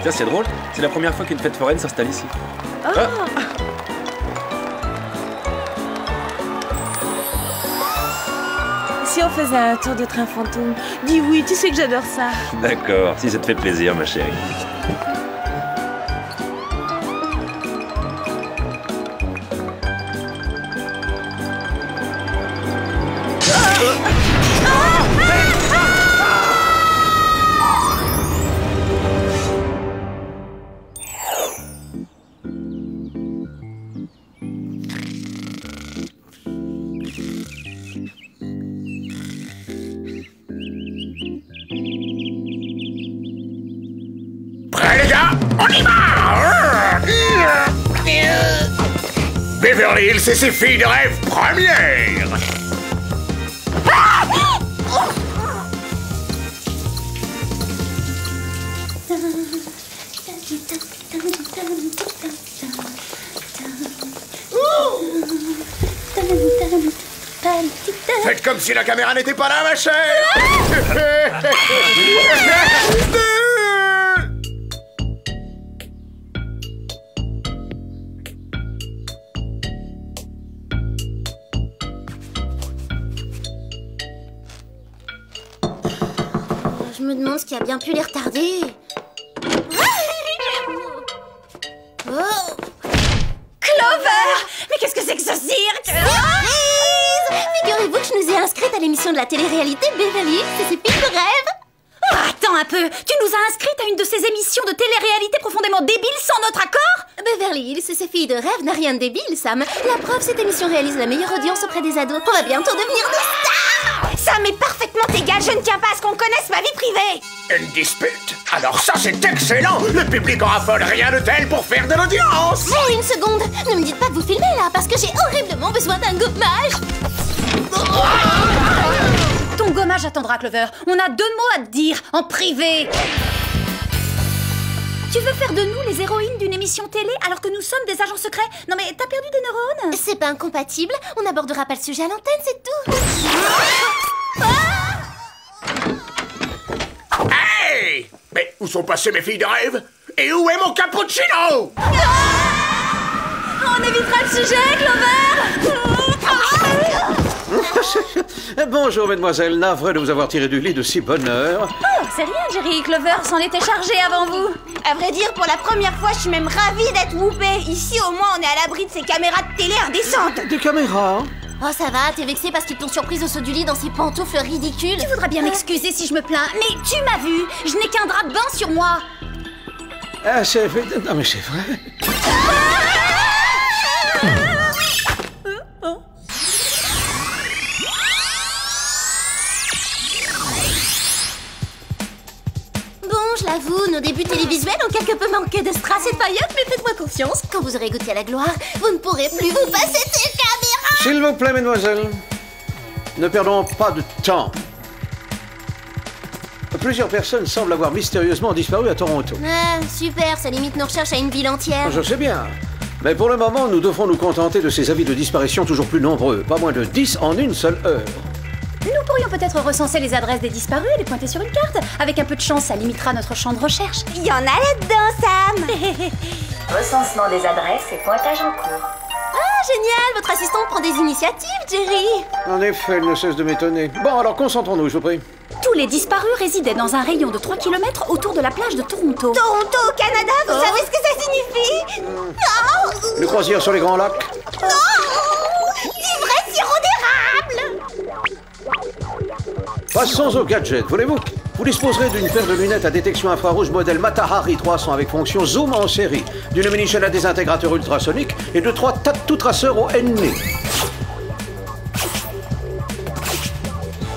Tiens, c'est drôle, c'est la première fois qu'une fête foraine s'installe ici. Oh. Ah. Si on faisait un tour de train fantôme? Dis oui, tu sais que j'adore ça. D'accord, si ça te fait plaisir, ma chérie. Prêt les gars, on y va. Beverly Hills et ses filles de rêve première. Faites comme si la caméra n'était pas là, ma chère. Je me demande ce qui a bien pu les retarder. Oh. Clover! Mais qu'est-ce que c'est que ce cirque? Surprise! Figurez-vous que je nous ai inscrites à l'émission de la télé-réalité Beverly Hills et ses filles de rêve. Oh, attends un peu! Tu nous as inscrites à une de ces émissions de télé-réalité profondément débiles sans notre accord? Beverly Hills et ses filles de rêve n'a rien de débile, Sam. La preuve, cette émission réalise la meilleure audience auprès des ados. On va bientôt devenir des stars! Ça m'est parfaitement égal, je ne tiens pas à ce qu'on connaisse ma vie privée! Une dispute? Alors ça, c'est excellent. Le public en raffole rien de tel pour faire de l'audience. Oh, une seconde! Ne me dites pas que vous filmez là, parce que j'ai horriblement besoin d'un gommage. Ton gommage attendra, Clover. On a 2 mots à te dire, en privé. Tu veux faire de nous les héroïnes d'une émission télé alors que nous sommes des agents secrets? Non mais t'as perdu des neurones? C'est pas incompatible, on n'abordera pas le sujet à l'antenne, c'est tout. Hey! Mais où sont passées mes filles de rêve? Et où est mon cappuccino? On évitera le sujet, Clover! Bonjour, mesdemoiselles. Navré de vous avoir tiré du lit de si bonne heure. Oh, c'est rien, Jerry. Clover s'en était chargé avant vous. À vrai dire, pour la première fois, je suis même ravie d'être whoopée. Ici, au moins, on est à l'abri de ces caméras de télé indécentes. Des caméras? Oh, ça va, t'es vexée parce qu'ils t'ont surprise au saut du lit dans ces pantoufles ridicules. Tu voudras bien m'excuser si je me plains, mais tu m'as vu. Je n'ai qu'un drap de bain sur moi. Ah, c'est vrai. Non, mais c'est vrai. Je l'avoue, nos débuts télévisuels ont quelque peu manqué de strass et paillettes, mais faites-moi confiance, quand vous aurez goûté à la gloire, vous ne pourrez plus vous passer de ces caméras. S'il vous plaît, mesdemoiselles, ne perdons pas de temps. Plusieurs personnes semblent avoir mystérieusement disparu à Toronto. Ah, super, ça limite nos recherches à une ville entière. Je sais bien. Mais pour le moment, nous devrons nous contenter de ces avis de disparition toujours plus nombreux. Pas moins de 10 en une seule heure. Nous pourrions peut-être recenser les adresses des disparus et les pointer sur une carte. Avec un peu de chance, ça limitera notre champ de recherche. Il y en a là-dedans, Sam. Recensement des adresses et pointage en cours. Ah, génial, votre assistante prend des initiatives, Jerry. En effet, elle ne cesse de m'étonner. Bon, alors concentrons-nous, je vous prie. Tous les disparus résidaient dans un rayon de 3 km autour de la plage de Toronto. Toronto, au Canada, vous savez ce que ça signifie? Les croisières sur les Grands Lacs. Du vrai sirop d'érable. Passons au gadget, voulez-vous? Vous disposerez d'une paire de lunettes à détection infrarouge modèle Mata-Hari 300 avec fonction zoom en série, d'une mini-chaîne à désintégrateur ultrasonique et de 3 tatou traceurs au ND.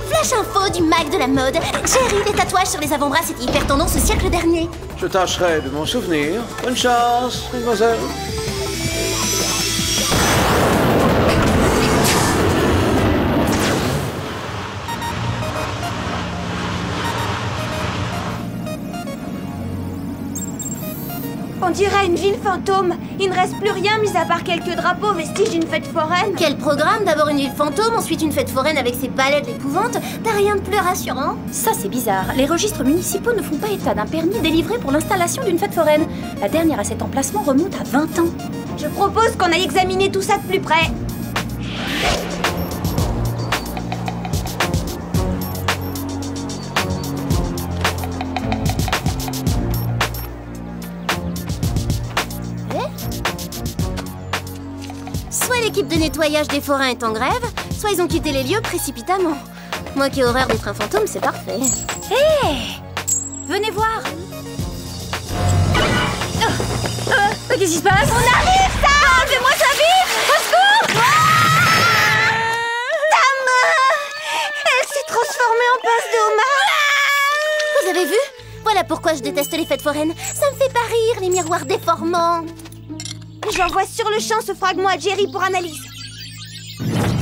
Flash info du mag de la mode. Jerry, les tatouages sur les avant-bras, c'était hyper tendance au siècle dernier. Je tâcherai de m'en souvenir. Bonne chance, mademoiselle. On dirait une ville fantôme. Il ne reste plus rien mis à part quelques drapeaux vestiges d'une fête foraine. Quel programme? D'abord une ville fantôme, ensuite une fête foraine avec ses palais d'épouvante. T'as rien de plus rassurant? Ça, c'est bizarre. Les registres municipaux ne font pas état d'un permis délivré pour l'installation d'une fête foraine. La dernière à cet emplacement remonte à 20 ans. Je propose qu'on aille examiner tout ça de plus près. Soit l'équipe de nettoyage des forains est en grève, soit ils ont quitté les lieux précipitamment. Moi qui ai horreur des trains fantômes, c'est parfait. Hé! Venez voir! Qu'est-ce qui se passe? On arrive, Sam! Enlevez-moi sa vie! Au secours! Sam! Elle s'est transformée en pince de homard! Vous avez vu? Voilà pourquoi je déteste les fêtes foraines. Ça me fait pas rire, les miroirs déformants. J'envoie sur le champ ce fragment à Jerry pour analyse.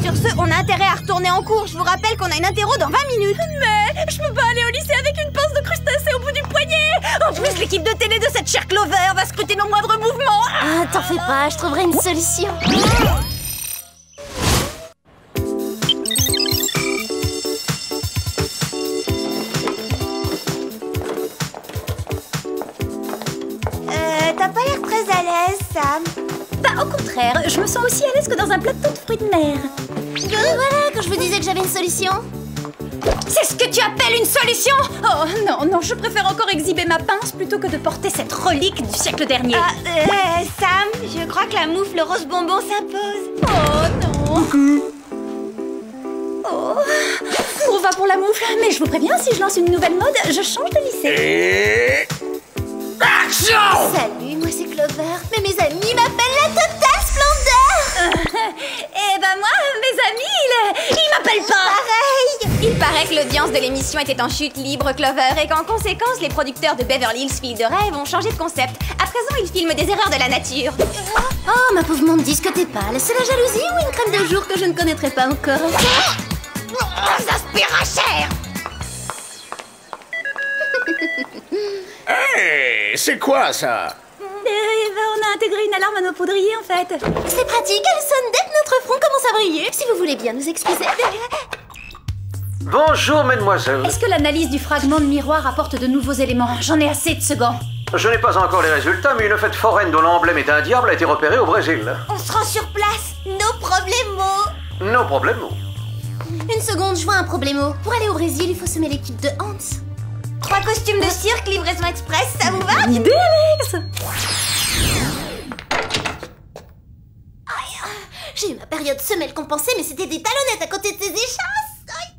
Sur ce, on a intérêt à retourner en cours. Je vous rappelle qu'on a une interro dans 20 minutes. Mais je peux pas aller au lycée avec une pince de crustacé au bout du poignet! En plus, l'équipe de télé de cette chère Clover va scruter nos moindres mouvements! Ah, t'en fais pas, je trouverai une solution. T'as pas l'air très à l'aise, Sam. Bah, au contraire, je me sens aussi à l'aise que dans un plateau de fruits de mer. Voilà, quand je vous disais que j'avais une solution. C'est ce que tu appelles une solution? Oh non, non, je préfère encore exhiber ma pince plutôt que de porter cette relique du siècle dernier. Sam, je crois que la moufle rose bonbon s'impose. Oh non. Oh. On va pour la moufle, mais je vous préviens, si je lance une nouvelle mode, je change de lycée. Et... action! Salut, moi c'est Clover. Mais mes amis m'appellent la totale splendeur. Eh ben moi, mes amis, ils m'appellent pas. Pareil. Il paraît que l'audience de l'émission était en chute libre, Clover, et qu'en conséquence, les producteurs de Beverly Hills Filles de Rêve ont changé de concept. À présent, ils filment des erreurs de la nature. Oh, ma pauvre monde, dis ce que t'es pâle. C'est la jalousie ou une crème de jour que je ne connaîtrai pas encore? Ça aspire à chair. Hey, c'est quoi ça? On a intégré une alarme à nos poudriers en fait. C'est pratique, elle sonne dès que notre front commence à briller. Si vous voulez bien nous excuser. Bonjour, mademoiselle. Est-ce que l'analyse du fragment de miroir apporte de nouveaux éléments? J'en ai assez de ce gant. Je n'ai pas encore les résultats, mais une fête foraine dont l'emblème est un diable a été repérée au Brésil. On se rend sur place. No problemo. No problemo. Une seconde, je vois un problemo. Pour aller au Brésil, il faut semer l'équipe de Hans. 3 costumes de cirque, livraison express, ça vous va? Idée, Alex! J'ai eu ma période semelle compensée, mais c'était des talonnettes à côté de ces échasses. Aïe.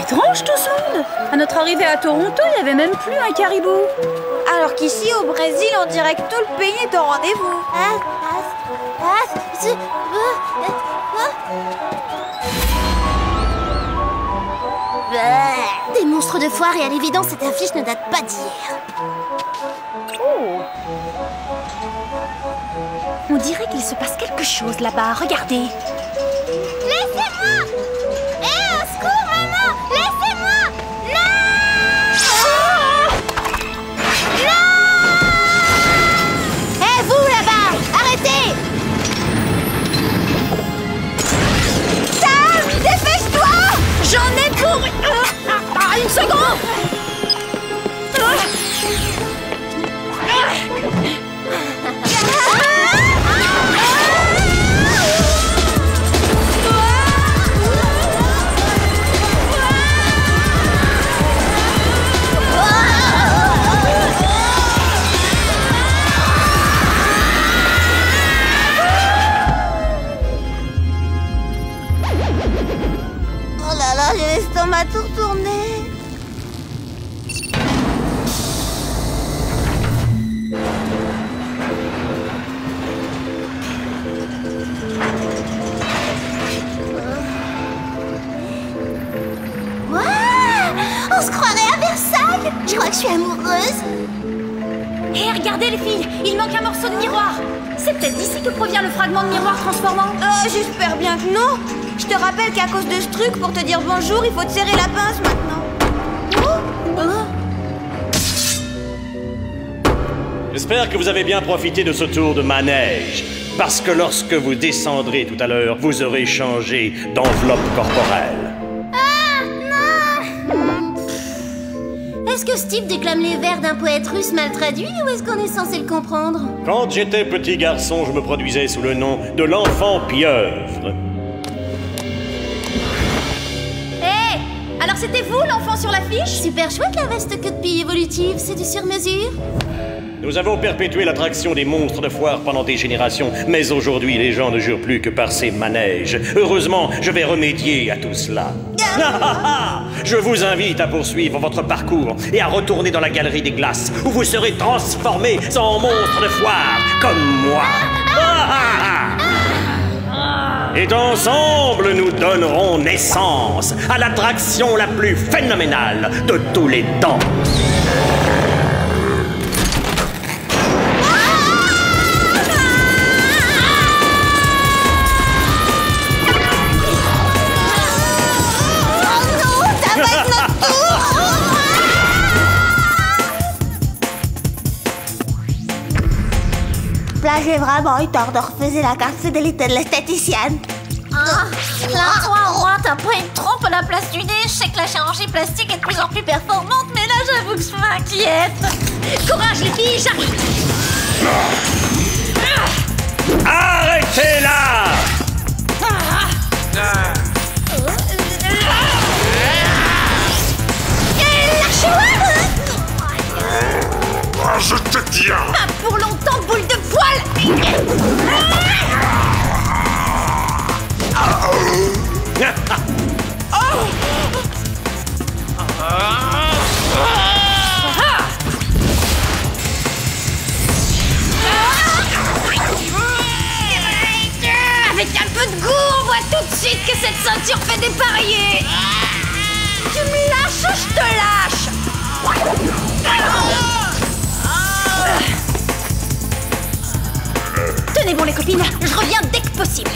Étrange tout ce monde! À notre arrivée à Toronto, il n'y avait même plus un caribou. Alors qu'ici, au Brésil, on dirait que tout le pays est au rendez-vous. Des monstres de foire et à l'évidence, cette affiche ne date pas d'hier. On dirait qu'il se passe quelque chose là-bas, regardez. Laissez-moi! Au secours, maman! Laissez-moi! Non! Non! Hé, vous là-bas! Arrêtez! Sam, dépêche-toi! J'en ai pour... une seconde! Oh là là, j'ai l'estomac tout retourné. Waouh! On se croirait à Versailles! Je crois que je suis amoureuse. Hé, regardez les filles, il manque un morceau de miroir. C'est peut-être d'ici que provient le fragment de miroir transformant. J'espère bien que non. Je te rappelle qu'à cause de ce truc, pour te dire bonjour, il faut te serrer la pince maintenant. J'espère que vous avez bien profité de ce tour de manège. Parce que lorsque vous descendrez tout à l'heure, vous aurez changé d'enveloppe corporelle. Est-ce que Steve déclame les vers d'un poète russe mal traduit ou est-ce qu'on est censé le comprendre? Quand j'étais petit garçon, je me produisais sous le nom de l'enfant pieuvre. Hé, alors c'était vous l'enfant sur l'affiche? Super chouette la veste queue de pie évolutive, c'est du sur-mesure? Nous avons perpétué l'attraction des monstres de foire pendant des générations, mais aujourd'hui, les gens ne jurent plus que par ces manèges. Heureusement, je vais remédier à tout cela. Je vous invite à poursuivre votre parcours et à retourner dans la galerie des glaces, où vous serez transformés en monstres de foire, comme moi. Et ensemble, nous donnerons naissance à l'attraction la plus phénoménale de tous les temps. Là, j'ai vraiment eu tort de refuser la carte fidélité de l'esthéticienne. Là, toi, roi, t'as pris une trompe à la place du nez. Je sais que la chirurgie plastique est de plus en plus performante, mais là, j'avoue que je m'inquiète. Courage, les filles, j'arrive. Arrêtez-la! Je te tiens! Pas pour longtemps, boule de poil! Avec un peu de goût, on voit tout de suite que cette ceinture fait dépareiller! Tu me lâches ou je te lâche? Tenez bon les copines, je reviens dès que possible.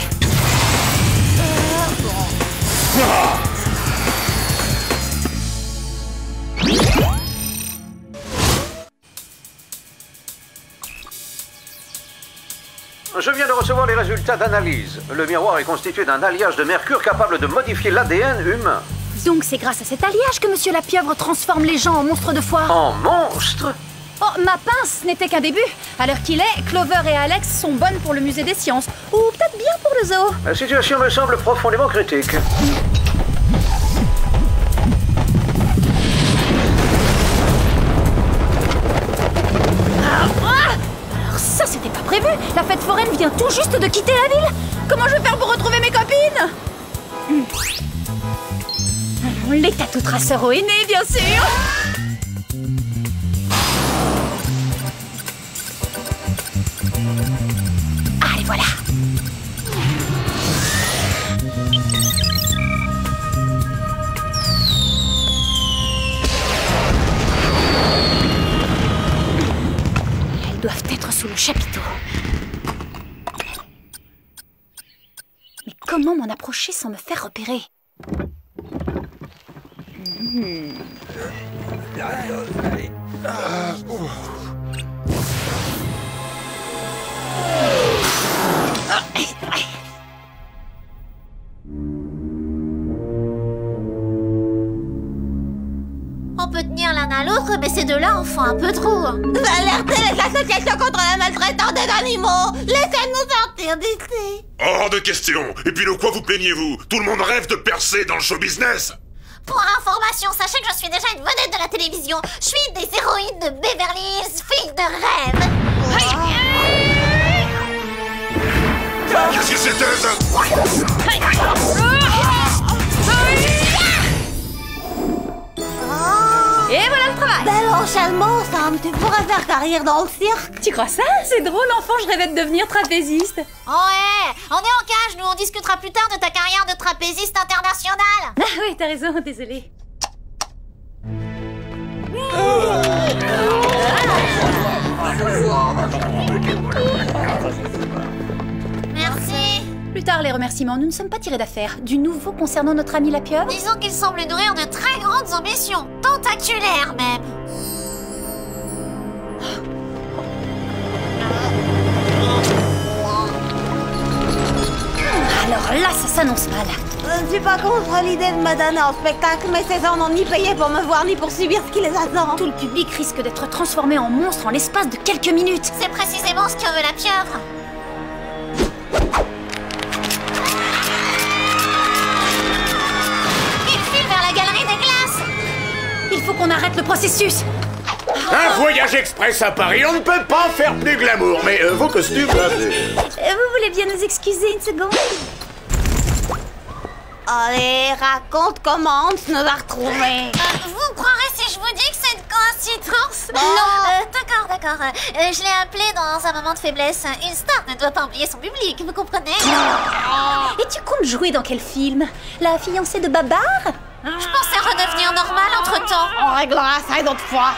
Je viens de recevoir les résultats d'analyse. Le miroir est constitué d'un alliage de mercure capable de modifier l'ADN humain. Donc c'est grâce à cet alliage que Monsieur la Pieuvre transforme les gens en monstres de foire. En monstre? Oh, ma pince n'était qu'un début. À l'heure qu'il est, Clover et Alex sont bonnes pour le musée des sciences. Ou peut-être bien pour le zoo. La situation me semble profondément critique. Alors ça, c'était pas prévu. La fête foraine vient tout juste de quitter la ville. Comment je vais faire pour retrouver mes copines? Les tatou traceurs au aîné, bien sûr. Allez, voilà. Elles doivent être sous le chapiteau. Mais comment m'en approcher sans me faire repérer? On peut tenir l'un à l'autre, mais ces deux-là en font un peu trop. Alertez les associations contre la maltraitance des animaux. Laissez-nous sortir d'ici. Hors de question! Et puis de quoi vous plaignez-vous? Tout le monde rêve de percer dans le show business! Pour information, sachez que je suis déjà une vedette de la télévision. Je suis des héroïnes de Beverly Hills, filles de rêve. Qu'est-ce que c'était ça? Et voilà le travail. Bel enchaînement, Sam. Tu pourrais faire carrière dans le cirque. Tu crois ça? C'est drôle, enfant, je rêvais de devenir trapéziste. Oh ouais, on est en cage, nous on discutera plus tard de ta carrière de trapéziste internationale. Ah oui, t'as raison, désolée. Merci. Plus tard, les remerciements, nous ne sommes pas tirés d'affaire. Du nouveau concernant notre ami la pieuvre? Disons qu'il semble nourrir de très grandes ambitions, tentaculaires même. Alors là, ça s'annonce mal. Je ne suis pas contre l'idée de me donner en spectacle, mais ces gens n'ont ni payé pour me voir ni pour subir ce qui les attend. Tout le public risque d'être transformé en monstre en l'espace de quelques minutes. C'est précisément ce que veut la pieuvre. Il file vers la galerie des glaces. Il faut qu'on arrête le processus. Un voyage express à Paris, on ne peut pas faire plus glamour, mais vos costumes... Vous voulez bien nous excuser une seconde? Allez, raconte comment Hans nous a retrouvés. Vous croirez si je vous dis que c'est une coïncidence? Non. D'accord. Je l'ai appelé dans un moment de faiblesse. Une star ne doit pas oublier son public, vous comprenez? Et tu comptes jouer dans quel film? La fiancée de Babar? Je pensais redevenir normal entre-temps. On réglera ça une autre fois.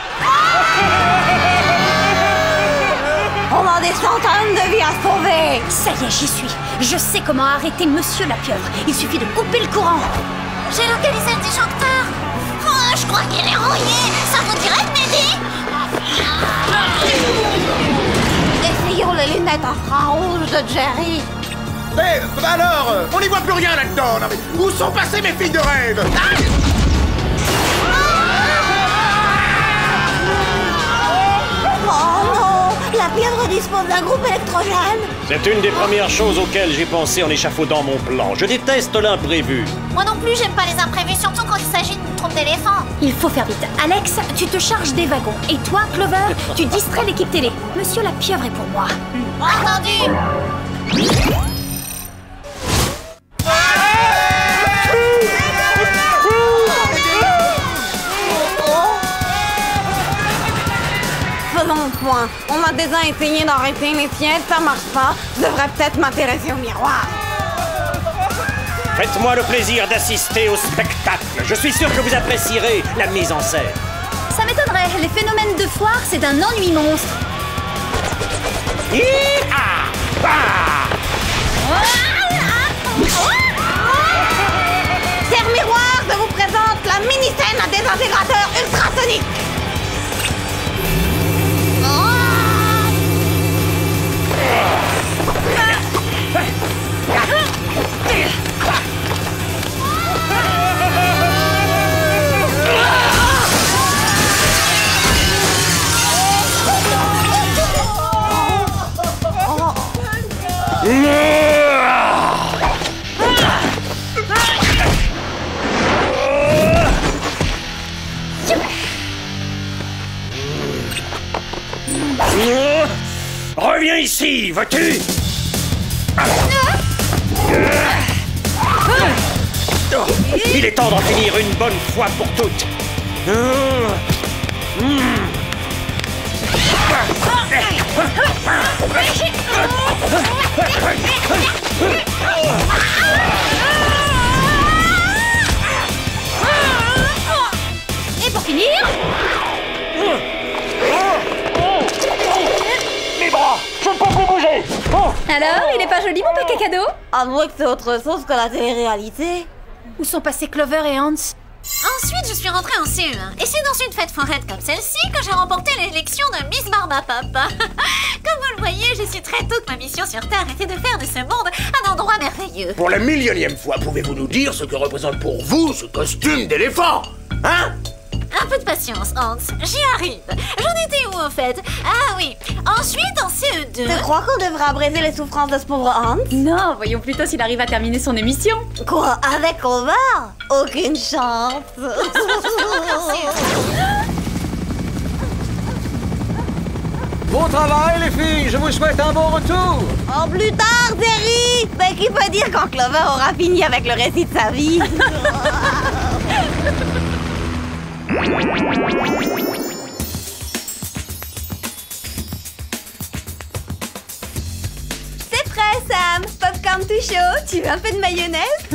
On a des centaines de vies à sauver. Ça y est, j'y suis. Je sais comment arrêter Monsieur la pieuvre. Il suffit de couper le courant. J'ai localisé le disjoncteur. Oh, je crois qu'il est rouillé. Ça vous dirait de m'aider? Essayons les lunettes infrarouges de Jerry. Mais alors, on n'y voit plus rien là-dedans. Non, mais où sont passées mes filles de rêve? Oh non, la pieuvre dispose d'un groupe électrogène. C'est une des premières choses auxquelles j'ai pensé en échafaudant mon plan. Je déteste l'imprévu. Moi non plus, j'aime pas les imprévus, surtout quand il s'agit d'une troupe d'éléphants. Il faut faire vite. Alex, tu te charges des wagons. Et toi, Clover, tu distrais l'équipe télé. Monsieur la pieuvre est pour moi. Entendu. Faisons le point. On a déjà essayé d'arrêter les tiennes, ça marche pas. Je devrais peut-être m'intéresser au miroir. Faites-moi le plaisir d'assister au spectacle. Je suis sûr que vous apprécierez la mise en scène. Ça m'étonnerait. Les phénomènes de foire, c'est un ennui monstre. Cher miroir, je vous présente la mini-scène à désintégrateur ultrasonique. Reviens ici, vois-tu? Il est temps d'en finir une bonne fois pour toutes. Et pour finir... Mes bras, je ne peux plus bouger. Alors, il est pas joli mon paquet cadeau? Avouez que c'est autre chose que la télé-réalité. Où sont passés Clover et Hans? Ensuite, je suis rentrée en CE1. Et c'est dans une fête foraine comme celle-ci que j'ai remporté l'élection de Miss Barbapapa. Comme vous le voyez, j'ai su très tôt que ma mission sur Terre était de faire de ce monde un endroit merveilleux. Pour la millionième fois, pouvez-vous nous dire ce que représente pour vous ce costume d'éléphant? Hein? Un peu de patience, Hans. J'y arrive. J'en étais où, en fait? Ah oui. Ensuite, en CE2... Tu crois qu'on devrait abréger les souffrances de ce pauvre Hans? Non, voyons plutôt s'il arrive à terminer son émission. Quoi, avec Clover? Aucune chance. Bon travail, les filles. Je vous souhaite un bon retour. En plus tard, Jerry. Mais qui peut dire quand Clover aura fini avec le récit de sa vie? C'est prêt, Sam. Popcorn tout chaud. Tu veux un peu de mayonnaise?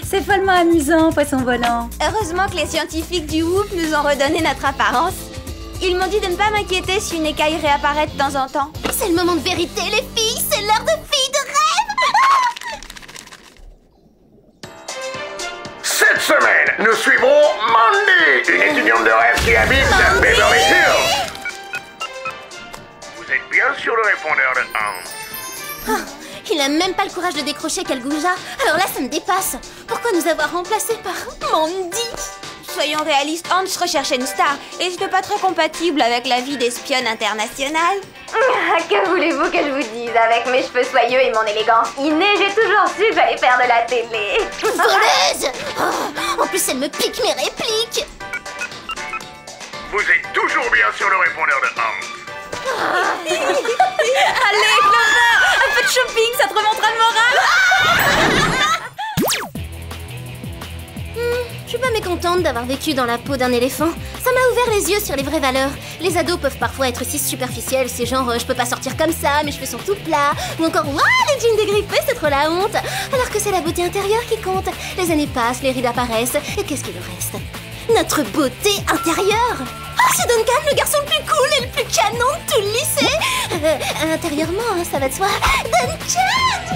C'est follement amusant, poisson volant. Heureusement que les scientifiques du Whoop nous ont redonné notre apparence. Ils m'ont dit de ne pas m'inquiéter si une écaille réapparaît de temps en temps. C'est le moment de vérité, les filles. C'est l'heure de filles de rêve. semaine, nous suivrons Mandy, une étudiante de rêve qui habite à Beverly Hills. Vous êtes bien sur le répondeur de Hans. Il a même pas le courage de décrocher Kalgouja. Alors là, ça me dépasse. Pourquoi nous avoir remplacés par Mandy? Soyons réalistes, Hans recherchait une star et c'était pas très compatible avec la vie d'espionne internationale. Que voulez-vous que je vous dise? Avec mes cheveux soyeux et mon élégance innée, j'ai toujours su que j'allais faire de la télé. Voleuse! En plus, elle me pique mes répliques. Vous êtes toujours bien sur le répondeur de Hans. Allez, Clover, un peu de shopping, ça te remontera le moral. Je suis pas mécontente d'avoir vécu dans la peau d'un éléphant. Ça m'a ouvert les yeux sur les vraies valeurs. Les ados peuvent parfois être si superficiels, c'est genre je peux pas sortir comme ça, mes cheveux sont tout plats. Ou encore waouh, les jeans dégrippés, c'est trop la honte. Alors que c'est la beauté intérieure qui compte. Les années passent, les rides apparaissent, et qu'est-ce qu'il nous reste? Notre beauté intérieure. Oh, c'est Duncan, le garçon le plus cool et le plus canon de tout le lycée. Intérieurement, hein, ça va de soi. Duncan!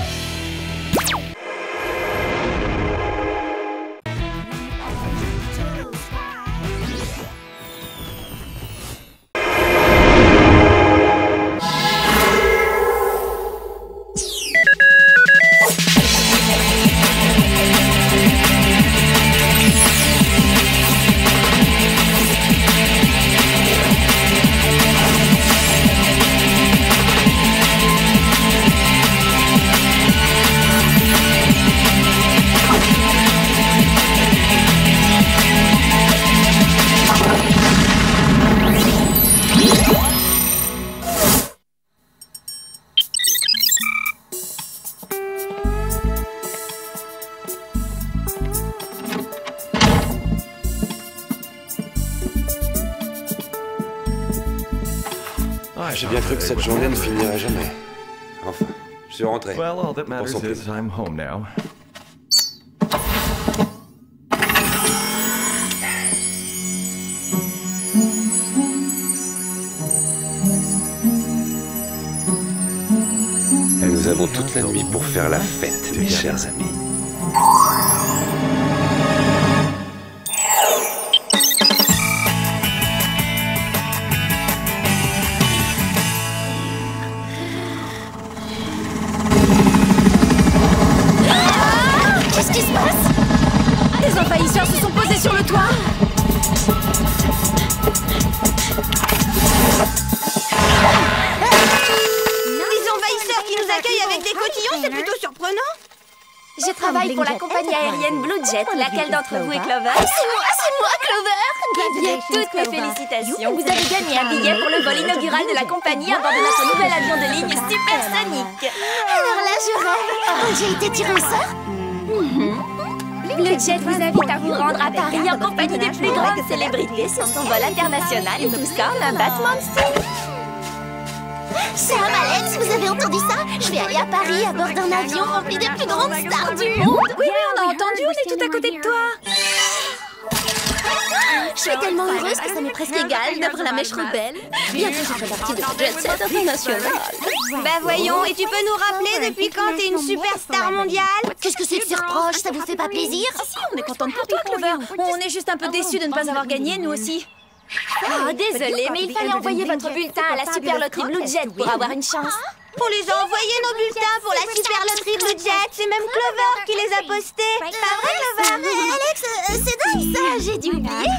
J'ai bien cru que cette journée ne finirait jamais. Enfin, je suis rentré. Well, all that matters Pensons plus. is I'm home now. Et nous avons toute la nuit pour faire la fête, mes chers amis. Qu'est-ce qui se passe? Les envahisseurs se sont posés sur le toit. Les envahisseurs qui nous accueillent avec des cotillons, c'est plutôt surprenant. Je travaille pour la compagnie aérienne Blue Jet. Laquelle d'entre vous est Clover? C'est moi, Clover! Bien, toutes mes félicitations. Vous avez gagné un billet pour le vol inaugural de la compagnie à bord de notre nouvel avion de ligne supersonique. Alors là, je rêve. J'ai été tirée au sort. Blue Jet vous invite à vous rendre à Paris en compagnie des plus grandes célébrités sur son vol international et tout ça en un battement de cils. Sam, Alex, vous avez entendu ça? Je vais aller à Paris à bord d'un avion rempli des plus grandes stars du monde. Oui, on a entendu, on est tout à côté de toi. Je suis tellement heureuse que ça m'est presque égal d'avoir la mèche rebelle. Bientôt, je ferai partie de la Jet Set internationale. Bah voyons, et tu peux nous rappeler depuis quand t'es une superstar mondiale? Qu'est-ce que c'est que ces reproches? Ça vous fait pas plaisir? Si, on est contente pour toi, Clover. On est juste un peu déçus de ne pas avoir gagné, nous aussi. Oh, désolé, mais il fallait envoyer votre bulletin à la Super Loterie Blue Jet pour avoir une chance. On les a envoyés nos bulletins pour la Super Loterie Blue Jet. C'est même Clover qui les a postés. Pas vrai, Clover? Alex, c'est dingue ça, j'ai dû oublier.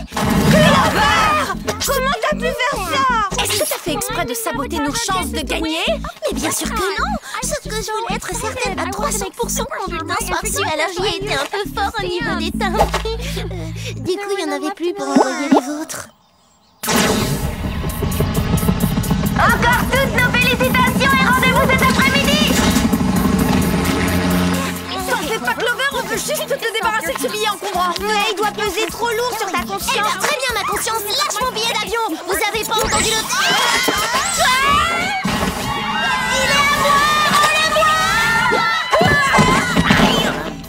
Clover! Comment t'as pu faire ça? Est-ce que t'as fait exprès de saboter nos chances de gagner? Mais bien sûr que non. Sauf que je voulais être certaine à 300% que mon bulletin soit reçu. Alors j'y ai été un peu fort au niveau des timbres. Du coup, il n'y en avait plus pour envoyer les vôtres. Encore toutes nos félicitations et rendez-vous cet après-midi. T'en fais pas, Clover, on veut juste te débarrasser de ce billet encombrant. Ouais, il doit peser trop lourd sur ta Eh conscience. bien, très bien, ma conscience. Lâche mon billet d'avion. Vous avez pas entendu le... Il est à moi.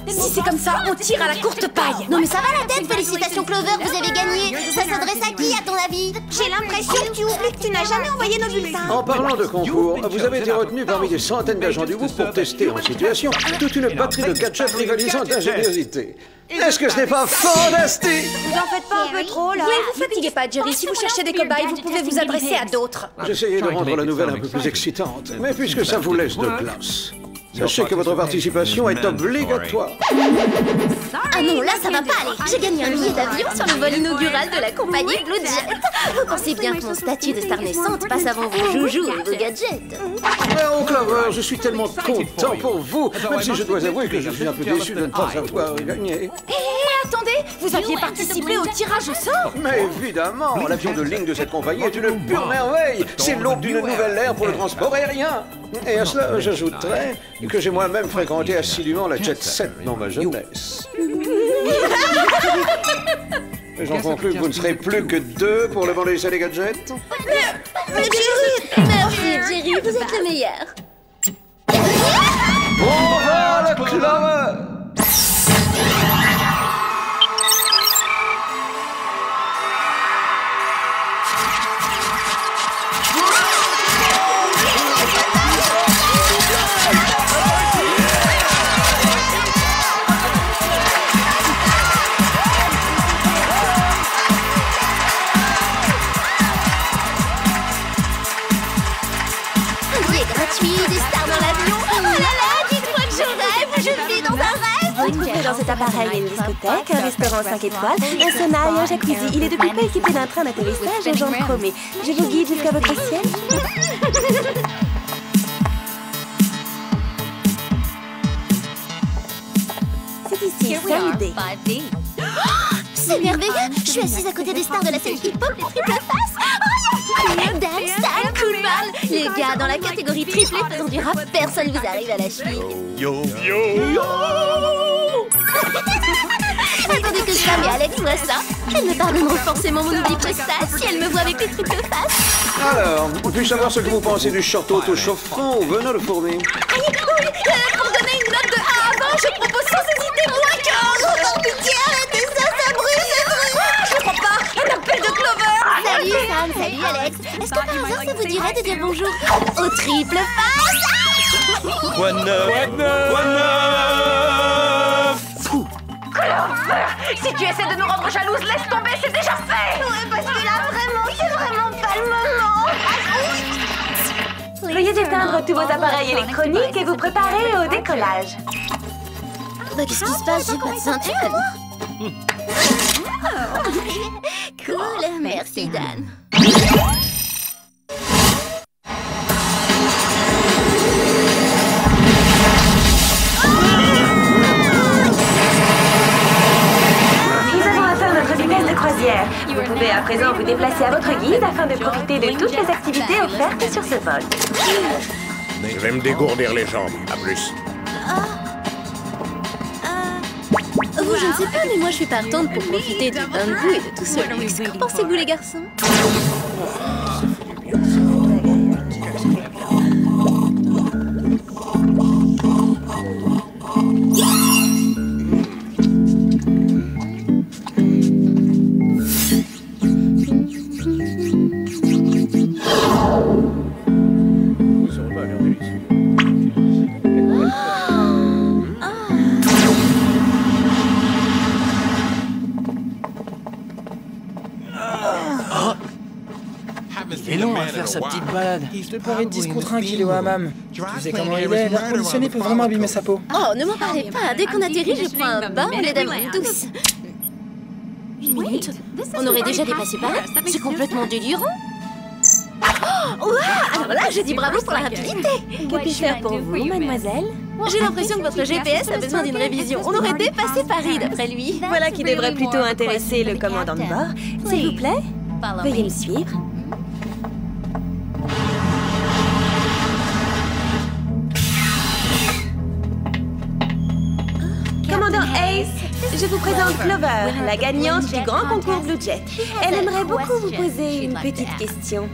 Si c'est comme ça, on tir à la courte paille. Non mais ça va la tête, félicitations Clover, vous avez gagné. Ça s'adresse à qui à ton avis? J'ai l'impression que tu oublies que tu n'as jamais envoyé nos bulletins. En parlant de concours, vous avez été retenu parmi des centaines d'agents du groupe pour tester en situation toute une batterie de gadgets rivalisant d'ingéniosité. Est-ce que ce n'est pas fantastique? Vous en faites pas un peu trop, là? Oui, vous fatiguez pas, Jerry. Si vous cherchez des cobayes, vous pouvez vous adresser à d'autres. J'essayais de rendre la nouvelle un peu plus excitante, mais puisque ça vous laisse de place, sachez que votre participation est obligatoire. Ah non, là ça va pas aller. J'ai gagné un billet d'avion sur le vol inaugural de la compagnie Blue Jet. Vous pensez bien que mon statut de star naissante passe avant vos joujoux et vos gadgets. Oh Clover, je suis tellement content pour vous, même si je dois avouer que je suis un peu déçu de ne pas avoir gagné. Attendez, vous aviez participé au tirage au sort? Mais évidemment, l'avion de ligne de cette compagnie est une pure merveille. C'est l'aube d'une nouvelle ère pour le transport aérien. Et à cela, j'ajouterais que j'ai moi-même fréquenté assidûment la Jet Set dans ma jeunesse. Et j'en conclus que vous ne serez plus que deux pour le vent des les gadgets. Mais Jerry! Merci Jerry, vous êtes le meilleur. Bravo le Clover! Des stars dans l'avion. Oh là là, dites-moi que je rêve, je vis dans un rêve. Vous trouverez dans cet appareil une discothèque, un restaurant 5 étoiles, un sauna et un jacuzzi. Il est depuis peu équipé d'un train d'atterrissage aux jambes chromées. Je vous guide jusqu'à votre siège. C'est ici, saludez. C'est merveilleux. Je suis assise à côté des stars de la scène hip-hop, les triple face. Dan, Stan, Coolman. Les gars, dans la catégorie triplé faisant du rap, personne vous arrive à la cheville. Attendez que Sam et Alex voient ça. Elles me pardonneront forcément mon oubli postal si elles me voient avec les triple faces. Alors, puis-je savoir ce que vous pensez du short auto-chauffant ou venant de fourmi? Pour donner une note de 1 à 20, je propose sans hésiter moins 15. Oh, pitié, arrêtez ça, ça brûle, ça brûle. Je comprends pas, un appel de Clover. Salut Sam, salut Alex. Est-ce que par hasard ça vous dirait de dire bonjour au triple face? Quoi de neuf? Clover, si tu essaies de nous rendre jalouses, laisse tomber, c'est déjà fait. Ouais, parce que là, vraiment, c'est vraiment pas le moment. Veuillez éteindre tous vos appareils électroniques et vous préparer au décollage. Bah, qu'est-ce qui se passe? J'ai pas de ceinture. Cool, merci Dan. Nous avons atteint notre vitesse de croisière. Vous pouvez à présent vous déplacer à votre guise afin de profiter de toutes les activités offertes sur ce vol. Je vais me dégourdir les jambes. À plus. Vous, je ne sais pas, mais moi je suis partante pour profiter du bain de boue et de tout ce luxe. Qu'en pensez-vous les garçons? Et long à faire sa petite balade. Le pauvre est 10 contre 1 qu'il est au hammam. Tu sais comment il est, l'air conditionné peut vraiment abîmer sa peau. Oh, ne m'en parlez pas. Dès qu'on atterrit, je prends un bain au lait d'amande douce. Une minute. On aurait déjà dépassé par là. C'est complètement délirant. Oh, alors là, je dis bravo pour la rapidité. Que puis-je faire pour vous, mademoiselle? J'ai l'impression que votre GPS a besoin d'une révision. On aurait dépassé Paris, d'après lui. Voilà qui devrait plutôt intéresser le commandant de bord. S'il vous plaît, veuillez me suivre. Commandant Ace, je vous présente Clover, la gagnante du grand concours Blue Jet. Elle aimerait beaucoup vous poser une petite question.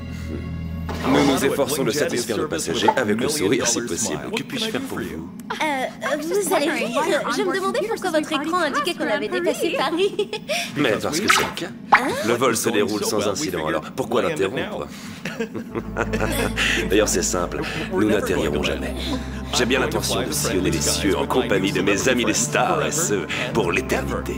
Nous nous efforçons de satisfaire nos passagers avec le sourire si possible. Que puis-je faire pour vous? Vous allez rire. Je me demandais pourquoi votre écran indiquait qu'on avait dépassé Paris. Mais parce que c'est le cas. Le vol se déroule sans incident, alors pourquoi l'interrompre? D'ailleurs, c'est simple, nous n'atterrirons jamais. J'ai bien l'intention de sillonner les cieux en compagnie de mes amis les stars, et ce, pour l'éternité.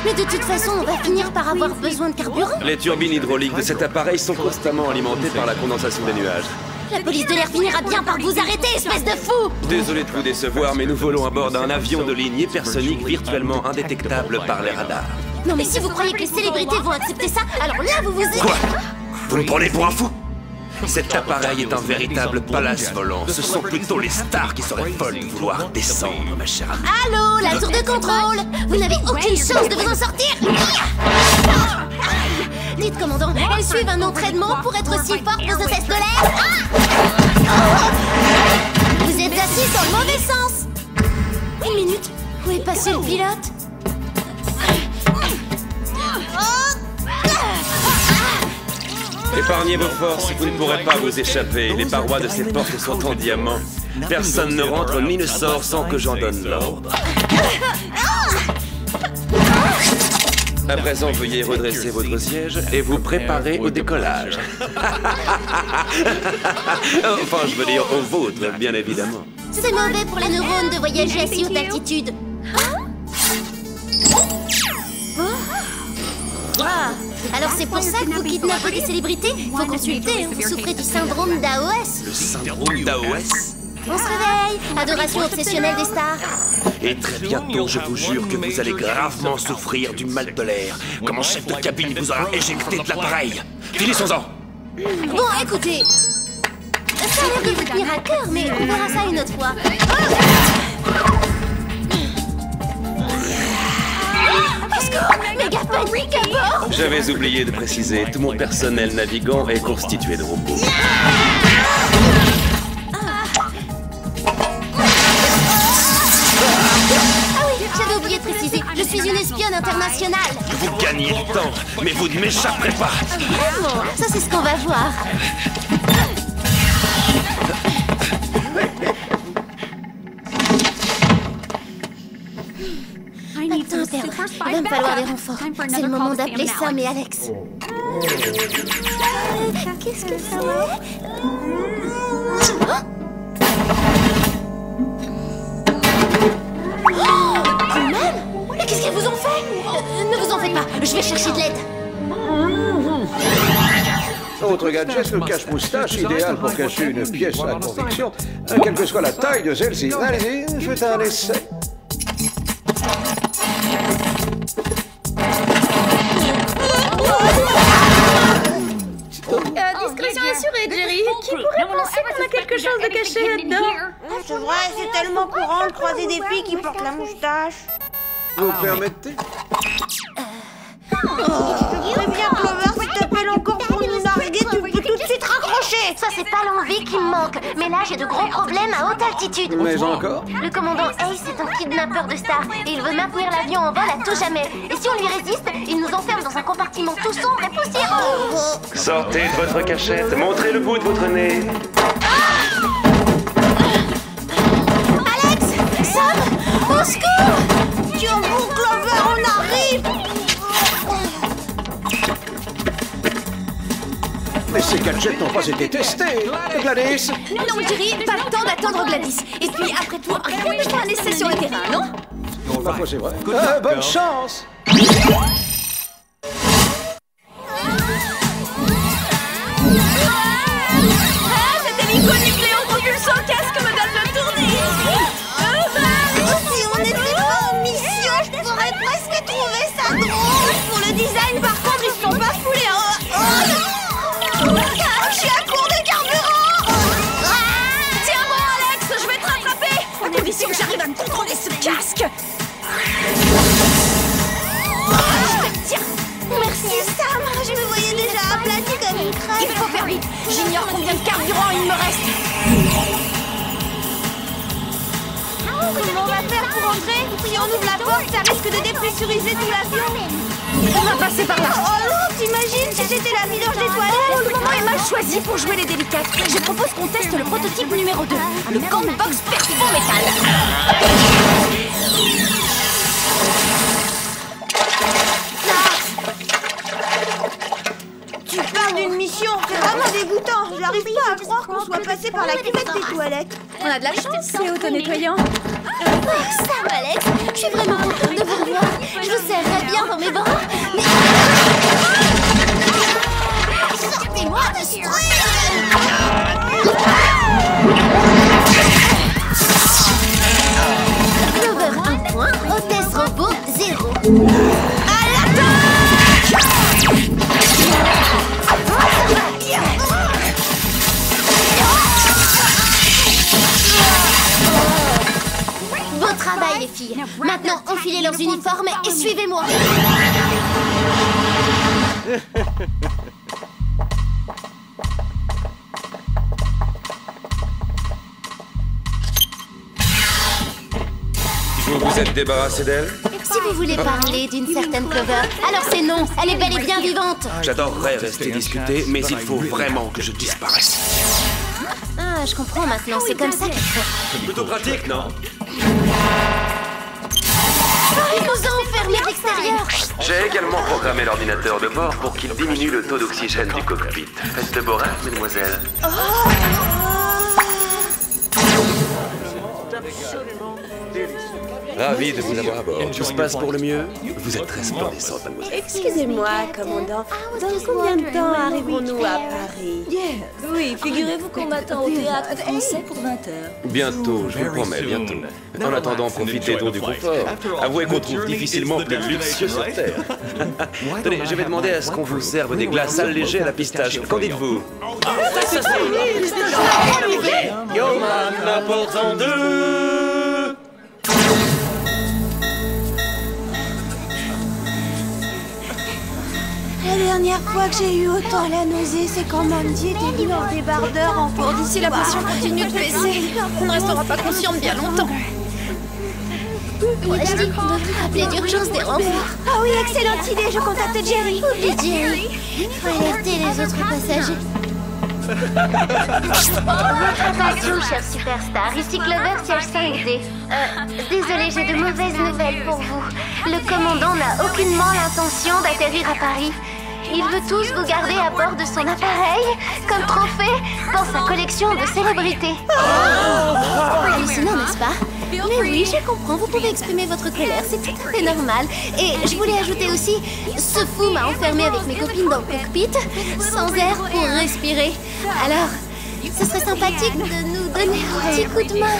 Mais de toute façon, on va finir par avoir besoin de carburant. Les turbines hydrauliques de cet appareil sont constamment alimentées par la condensation des nuages. La police de l'air finira bien par vous arrêter, espèce de fou! Désolé de vous décevoir, mais nous volons à bord d'un avion de ligne hypersonique virtuellement indétectable par les radars. Non mais si vous croyez que les célébrités vont accepter ça, alors là vous vous... Quoi? Vous me prenez pour un fou? Cet appareil est un véritable palace volant. Ce sont plutôt les stars qui seraient folles de vouloir descendre, ma chère amie. Allô, la tour de contrôle! Vous n'avez aucune chance de vous en sortir! Dites, commandant, elles suivent un entraînement pour être aussi fortes aux hôtesses de l'air? Vous êtes assis dans le mauvais sens! Une minute, où est passé le pilote? Épargnez vos forces, vous ne pourrez pas vous échapper. Les parois de ces portes sont en diamant. Personne ne rentre ni ne sort sans que j'en donne l'ordre. À présent, veuillez redresser votre siège et vous préparer au décollage. Enfin, je veux dire au vôtre, bien évidemment. C'est mauvais pour les neurones de voyager à si haute altitude. Alors c'est pour ça que vous kidnappez des célébrités? Faut consulter, vous souffrez du syndrome d'AOS. Le syndrome d'AOS? On se réveille, adoration obsessionnelle des stars. Et très bientôt, je vous jure que vous allez gravement souffrir du mal de l'air. Comme mon chef de cabine vous aura éjecté de l'appareil. Finissons-en. Bon, écoutez, ça a l'air de vous tenir à cœur, mais on verra ça une autre fois. Méga panique à bord! J'avais oublié de préciser, tout mon personnel navigant est constitué de robots. Ah oui, j'avais oublié de préciser, je suis une espionne internationale! Vous gagnez du temps, mais vous ne m'échapperez pas! Vraiment, ça c'est ce qu'on va voir. Attends, il va me falloir des renforts. C'est le moment d'appeler Sam et Alex. Qu'est-ce que c'est? Quand même? Mais qu'est-ce qu'ils vous ont fait? Ne vous en faites pas, je vais chercher de l'aide. Autre gadget, le cache-moustache, idéal pour cacher une pièce à conviction, quelle que soit la taille de celle-ci. Allez-y, faites un essai. Discrétion assurée, Jerry. Qui pourrait penser qu'on a quelque chose de caché là-dedans? C'est vrai, c'est tellement courant de croiser des filles qui portent la moustache. Vous permettez? Très bien, Clover, si t'appelles encore pour nous narguer, tu peux tout de suite raccrocher. Ça, c'est pas l'envie qui me manque. Mais là, j'ai de gros problèmes à haute altitude. Mais encore? Le commandant Ace est un kidnappeur de stars et il veut maintenir l'avion en vol à tout jamais. Et si on lui résiste, il nous enferme dans un compartiment tout sombre et poussiéreux. Sortez de votre cachette, montrez le bout de votre nez. Alex! Sam! Au secours! Tiens bon, Clover, on arrive! Mais ces gadgets n'ont pas été testés. Gladys? Non, Jerry, pas le temps d'attendre Gladys. Et puis, après tout, rien de faire un essai sur le terrain, non? Parfois c'est vrai. Bonne chance! Cet hélico-nucléo propulsant casque me donne le tournis. Si on était pas en mission, je pourrais presque trouver ça drôle. Pour le design, par contre, ils se sont pas foulés. Je suis à court de carburant. Tiens bon, Alex, je vais te rattraper. À condition que j'arrive à me contrôler ce casque. Tiens. Merci, Sam. Je me voyais déjà aplati comme une crêpe. Il faut faire vite. J'ignore combien de carburant il me reste. Comment on va faire pour entrer? Si on ouvre la porte, ça risque de dépressuriser tout l'avion. On va passer par là. Oh non, t'imagines si j'étais la vidange des toilettes? Le moment est mal choisi pour jouer les délicates. Je propose qu'on teste le prototype numéro 2, le Gantbox Perform Métal. Tu parles d'une mission, c'est vraiment dégoûtant. J'arrive pas à croire qu'on soit passé par la cuvette des toilettes. On a de la chance, c'est auto-nettoyant. Sam, Alex, je suis vraiment contente de vous revoir. Je vous serrerai bien dans mes bras, mais... Sortez-moi de ce truc! Clover 1 point, hôtesse robot 0. À l'attaque! Beau travail les filles. Maintenant, enfilez leurs uniformes et suivez-moi. Vous vous êtes débarrassé d'elle? Si vous voulez parler d'une certaine Clover, alors c'est non. Elle est bel et bien vivante. J'adorerais rester discuter, mais il faut vraiment que je disparaisse. Ah, je comprends maintenant. C'est comme ça qu'il faut. C'est plutôt pratique, non? Ils nous ont enfermés à l'extérieur. J'ai également programmé l'ordinateur de bord pour qu'il diminue le taux d'oxygène du cockpit. Faites de beaux rêves, mesdemoiselles. Ravi de vous avoir à bord. Tout se passe pour le mieux? Vous êtes resplendissante, mademoiselle. Excusez-moi, commandant. Dans combien de temps arriverons-nous à Paris? Oui, figurez-vous qu'on m'attend au théâtre français pour 20h. Bientôt, je vous le promets, bientôt. En attendant, profitez donc du confort. Avouez qu'on trouve difficilement plus luxueux sur Terre. Tenez, je vais demander à ce qu'on vous serve des glaces allégées à la pistache. Qu'en dites-vous? Yo man, apportant deux. La dernière fois que j'ai eu autant la nausée, c'est quand Mandy était venue en débardeur en port. Si la pression continue de baisser, on ne restera pas consciente bien longtemps. Ouais, je dis qu'on devrait appeler d'urgence des renforts. Ah oui, excellente idée, je contacte Jerry. Oublie Jerry. Faut alerter les autres passagers. Votre attention, chers superstars. Ici Clover, siège 5D. Désolé, j'ai de mauvaises nouvelles pour vous. Le commandant n'a aucunement l'intention d'atterrir à Paris. Il veut tous vous garder à bord de son appareil, comme trophée pour sa collection de célébrités. Hallucinant, n'est-ce pas? Mais oui, je comprends, vous pouvez exprimer votre colère, c'est tout à fait normal. Et je voulais ajouter aussi, ce fou m'a enfermé avec mes copines dans le cockpit, sans air pour respirer. Alors, ce serait sympathique de nous donner un petit coup de main.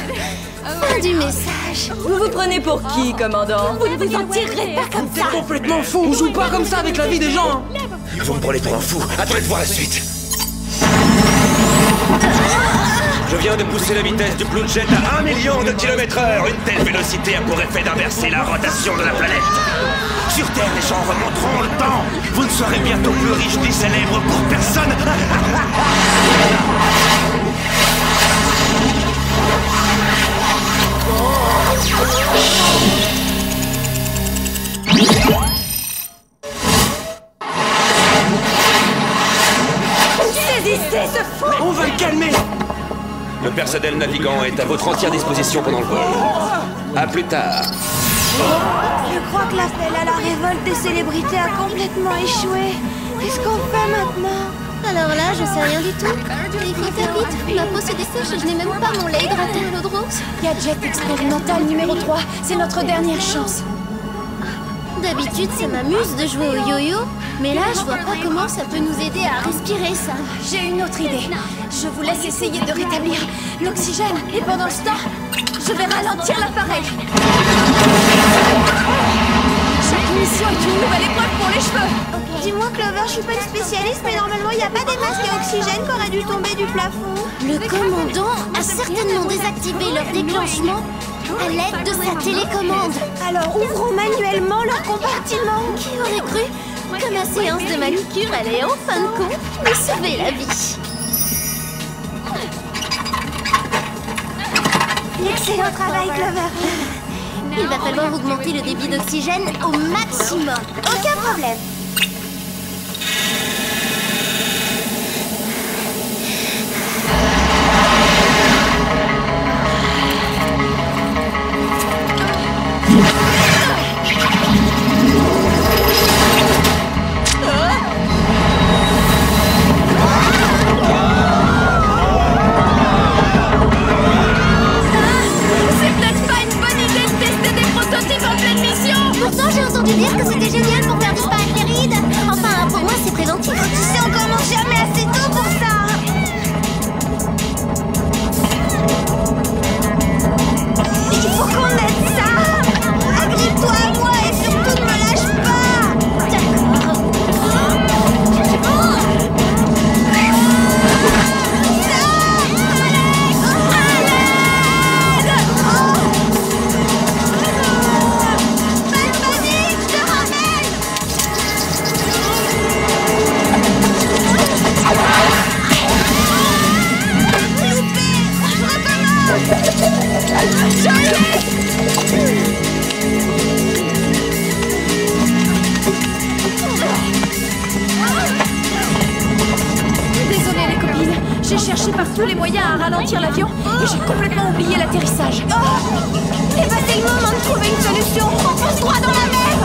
Fin du message. Vous vous prenez pour qui, commandant? Vous ne vous en tirerez pas comme ça. T'es complètement fou. On joue pas comme ça avec la vie des gens. Vous me prenez pour un fou. Attendez de voir la suite. Je viens de pousser la vitesse du Blue Jet à 1 million de km/h. Une telle vélocité a pour effet d'inverser la rotation de la planète. Sur Terre, les gens remonteront le temps. Vous ne serez bientôt plus riche ni célèbre pour personne. Saisissez ce fou! On va le calmer. Le personnel navigant est à votre entière disposition pendant le vol. À plus tard. Je crois que l'appel à la révolte des célébrités a complètement échoué. Qu'est-ce qu'on fait maintenant? Alors là, je sais rien du tout. Il faut faire vite. Ma peau se dessèche et je n'ai même pas mon lait hydratant à l'eau de rose. Gadget expérimental numéro 3, c'est notre dernière chance. D'habitude, ça m'amuse de jouer au yo-yo, mais là, je vois pas comment ça peut nous aider à respirer, ça. J'ai une autre idée. Je vous laisse essayer de rétablir l'oxygène et pendant ce temps, je vais ralentir l'appareil. Chaque mission est une nouvelle épreuve pour les cheveux. Dis-moi, Clover, je suis pas une spécialiste, mais normalement, il n'y a pas des masques à oxygène qui auraient dû tomber du plafond. Le commandant a certainement désactivé leur déclenchement à l'aide de sa télécommande. Alors, ouvrons manuellement leur compartiment. Qui aurait cru que ma séance de manucure allait en fin de compte me sauver la vie? Excellent travail, Clover. Il va falloir augmenter le débit d'oxygène au maximum. Aucun problème. Pourtant, j'ai entendu dire que c'était génial pour faire disparaître les rides. Enfin, pour moi, c'est préventif. Tu sais encore jamais assez tôt pour ça. Il faut qu'on aide ça. Agrippe-toi à moi et surtout ne me lâche pas. D'accord. Désolée les copines, j'ai cherché par tous les moyens à ralentir l'avion et j'ai complètement oublié l'atterrissage. Et bah c'est le moment de trouver une solution. On fonce droit dans la mer.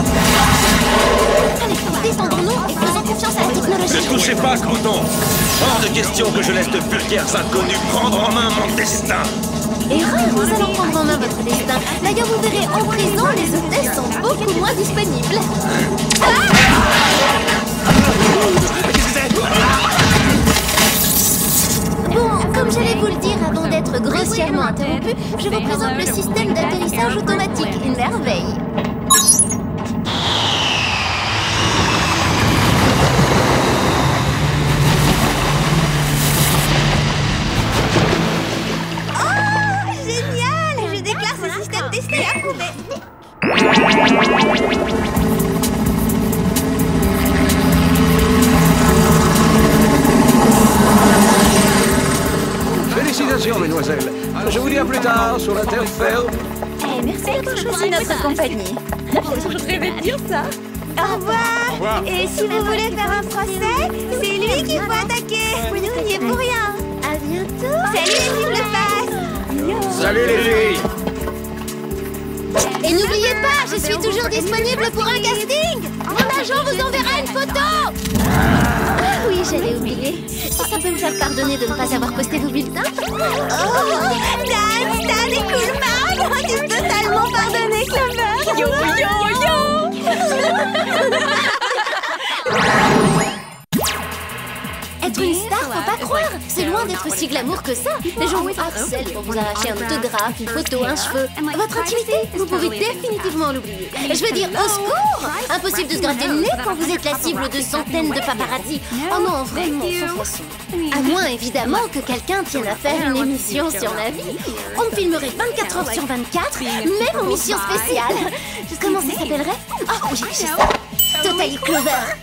Allez, descendons-nous et faisons confiance à la technologie. Ne touchez pas, Crouton. Hors de question que je laisse de vulgaires inconnus prendre en main mon destin. Erreur, nous allons prendre en main votre destin. D'ailleurs, vous verrez, en prison, les hôtesses sont beaucoup moins disponibles. Bon, comme j'allais vous le dire avant d'être grossièrement interrompu, je vous présente le système d'atterrissage automatique, une merveille. Félicitations, mesdemoiselles. Je vous dis à plus tard sur la terre ferme. Merci d'avoir choisi notre compagnie. Je rêvais de dire ça. Au revoir. Et si vous voulez faire un procès, c'est lui qu'il faut attaquer. Vous n'y êtes pour rien. À bientôt. Salut les filles de face. Salut les filles. Et n'oubliez pas, je suis toujours disponible pour un casting. Mon agent vous enverra une photo. Ah oui, j'allais oublier. Si ça peut me faire pardonner de ne pas avoir posté vos bulletins. Oh, Dan est cool, Marc. Tu peux totalement pardonner, Clover. Yo, yo, yo. Être une star, faut pas croire. C'est loin d'être si glamour que ça. Les gens vous harcèlent pour vous arracher un autographe, une photo, un cheveu. Votre intimité, vous pouvez définitivement l'oublier. Je veux dire, au secours. Impossible de se gratter le nez quand vous êtes la cible de centaines de paparazzi. Oh non, vraiment, sans façon. À moins, évidemment, que quelqu'un tienne à faire une émission sur ma vie. On me filmerait 24 heures sur 24, même en mission spéciale. Comment ça s'appellerait? Oh, j'ai ça. Totally Clover.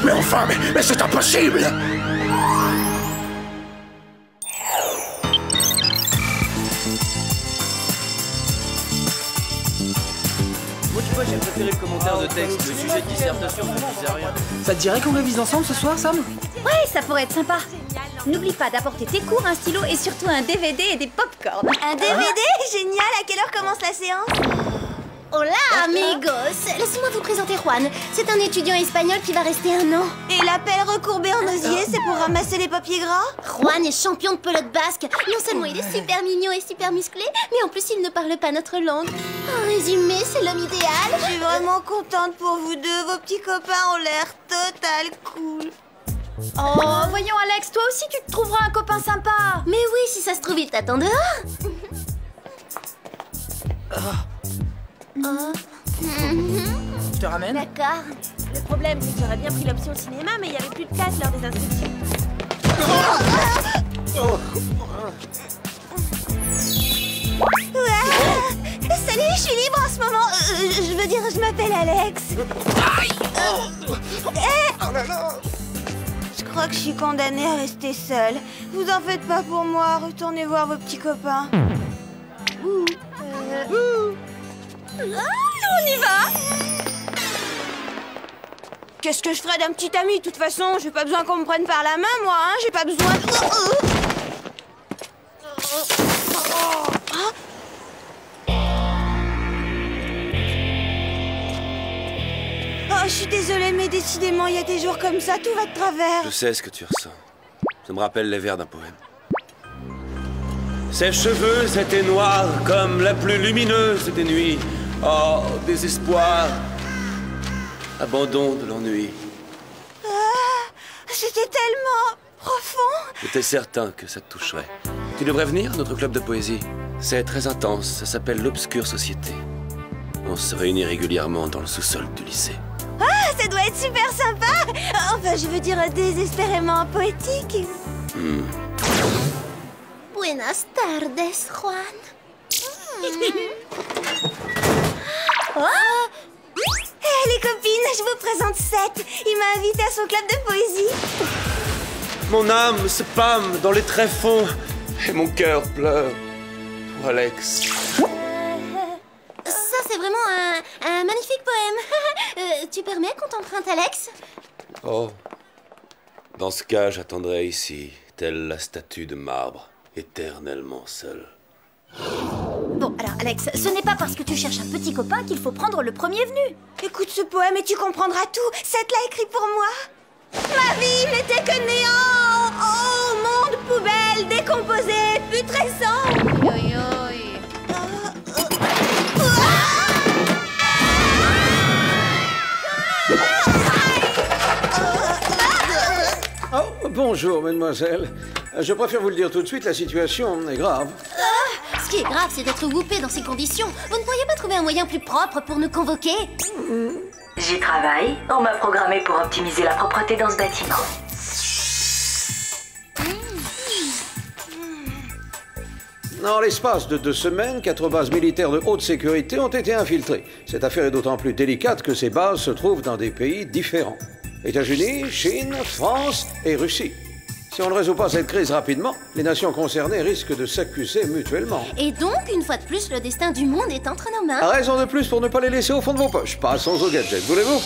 Mais enfin, mais c'est impossible! Moi, tu vois, j'ai préféré le commentaire de texte. Le sujet de dissertation, ça ne disait rien. Ça te dirait qu'on révise ensemble ce soir, Sam? Ouais, ça pourrait être sympa. N'oublie pas d'apporter tes cours, un stylo et surtout un DVD et des pop-corn. Un DVD? Génial! À quelle heure commence la séance? Hola, amigos! Laissez-moi vous présenter Juan. C'est un étudiant espagnol qui va rester 1 an. Et la pelle recourbée en osier, c'est pour ramasser les papiers gras? Juan est champion de pelote basque. Non seulement il est super mignon et super musclé, mais en plus il ne parle pas notre langue. En résumé, c'est l'homme idéal. Je suis vraiment contente pour vous deux. Vos petits copains ont l'air total cool. Oh, voyons Alex, toi aussi tu te trouveras un copain sympa. Mais oui, si ça se trouve, il t'attend dehors. Je te ramène? D'accord. Le problème, c'est que j'aurais bien pris l'option cinéma, mais il n'y avait plus de place lors des inscriptions. Salut, je suis libre en ce moment. Je veux dire, je m'appelle Alex. Je crois que je suis condamnée à rester seule. Vous en faites pas pour moi. Retournez voir vos petits copains. On y va. Qu'est-ce que je ferais d'un petit ami? De toute façon, j'ai pas besoin qu'on me prenne par la main, moi, hein. J'ai pas besoin de... Oh, je suis désolée, mais décidément, il y a des jours comme ça, tout va de travers. Je sais ce que tu ressens. Ça me rappelle les vers d'un poème. Ses cheveux étaient noirs comme la plus lumineuse des nuits. Oh, désespoir, abandon de l'ennui. Ah, c'était tellement profond. J'étais certain que ça te toucherait. Tu devrais venir à notre club de poésie. C'est très intense, ça s'appelle l'Obscure Société. On se réunit régulièrement dans le sous-sol du lycée. Ah, ça doit être super sympa. Enfin, je veux dire désespérément poétique. Buenas tardes, Juan. Les copines, je vous présente Seth. Il m'a invité à son club de poésie. Mon âme se pâme dans les tréfonds et mon cœur pleure pour Alex. Ça, c'est vraiment un magnifique poème. Tu permets qu'on t'emprunte, Alex? Oh. Dans ce cas, j'attendrai ici, telle la statue de marbre, éternellement seule. Bon, alors Alex, ce n'est pas parce que tu cherches un petit copain qu'il faut prendre le premier venu. Écoute ce poème et tu comprendras tout. Seth l'a écrit pour moi. Ma vie n'était que néant. Oh, monde poubelle, décomposé, putrescent. Oh, bonjour, mademoiselle. Je préfère vous le dire tout de suite, la situation est grave. Ce qui est grave, c'est d'être whoopé dans ces conditions. Vous ne pourriez pas trouver un moyen plus propre pour nous convoquer? J'y travaille. On m'a programmé pour optimiser la propreté dans ce bâtiment. En l'espace de 2 semaines, 4 bases militaires de haute sécurité ont été infiltrées. Cette affaire est d'autant plus délicate que ces bases se trouvent dans des pays différents. États-Unis, Chine, France et Russie. Si on ne résout pas cette crise rapidement, les nations concernées risquent de s'accuser mutuellement. Et donc, une fois de plus, le destin du monde est entre nos mains. Raison de plus pour ne pas les laisser au fond de vos poches. Passons au gadget, voulez-vous?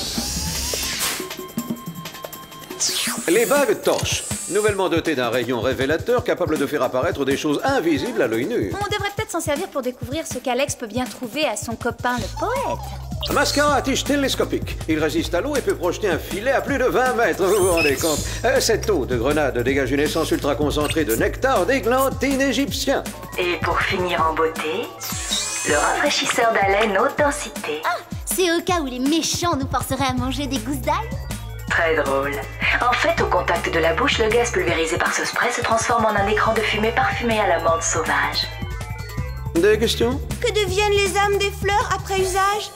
Les bagues torches, nouvellement dotées d'un rayon révélateur capable de faire apparaître des choses invisibles à l'œil nu. On devrait peut-être s'en servir pour découvrir ce qu'Alex peut bien trouver à son copain le poète. Mascara à tige télescopique. Il résiste à l'eau et peut projeter un filet à plus de 20 mètres, vous vous rendez compte? Cette eau de grenade dégage une essence ultra concentrée de nectar d'églantine égyptien. Et pour finir en beauté, le rafraîchisseur d'haleine haute densité. Ah, c'est au cas où les méchants nous forceraient à manger des gousses d'ail? Très drôle. En fait, au contact de la bouche, le gaz pulvérisé par ce spray se transforme en un écran de fumée parfumé à la menthe sauvage. Des questions? Que deviennent les âmes des fleurs après usage?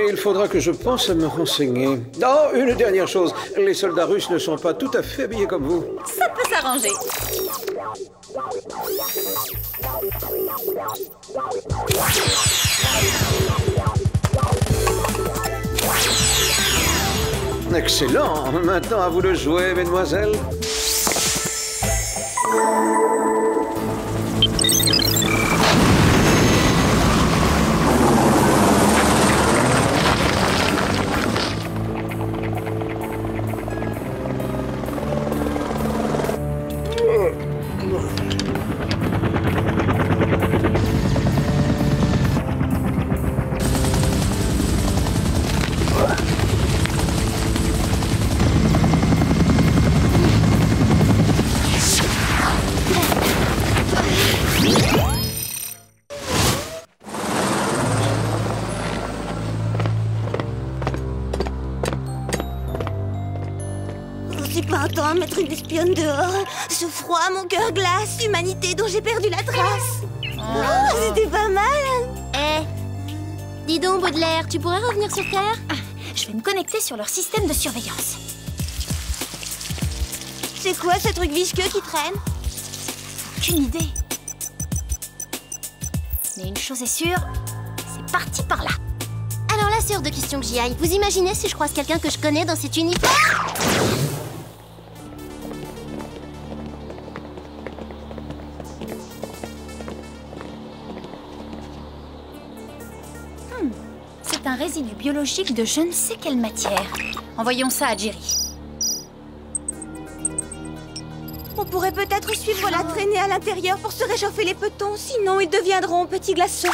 Il faudra que je pense à me renseigner. Oh, une dernière chose. Les soldats russes ne sont pas tout à fait habillés comme vous. Ça peut s'arranger. Excellent. Maintenant, à vous de jouer, mesdemoiselles. ma truc d'espionne dehors. Ce froid, mon cœur glace, humanité dont j'ai perdu la trace. Oh, c'était pas mal. Dis donc, Baudelaire, tu pourrais revenir sur Terre? Je vais me connecter sur leur système de surveillance. C'est quoi ce truc visqueux qui traîne? Aucune idée. Mais une chose est sûre, c'est parti par là. Alors là, c'est hors de question que j'y aille. Vous imaginez si je croise quelqu'un que je connais dans cet univers? C'est un résidu biologique de je ne sais quelle matière. Envoyons ça à Jerry. On pourrait peut-être suivre la traînée à l'intérieur pour se réchauffer les petons, sinon ils deviendront petits glaçons.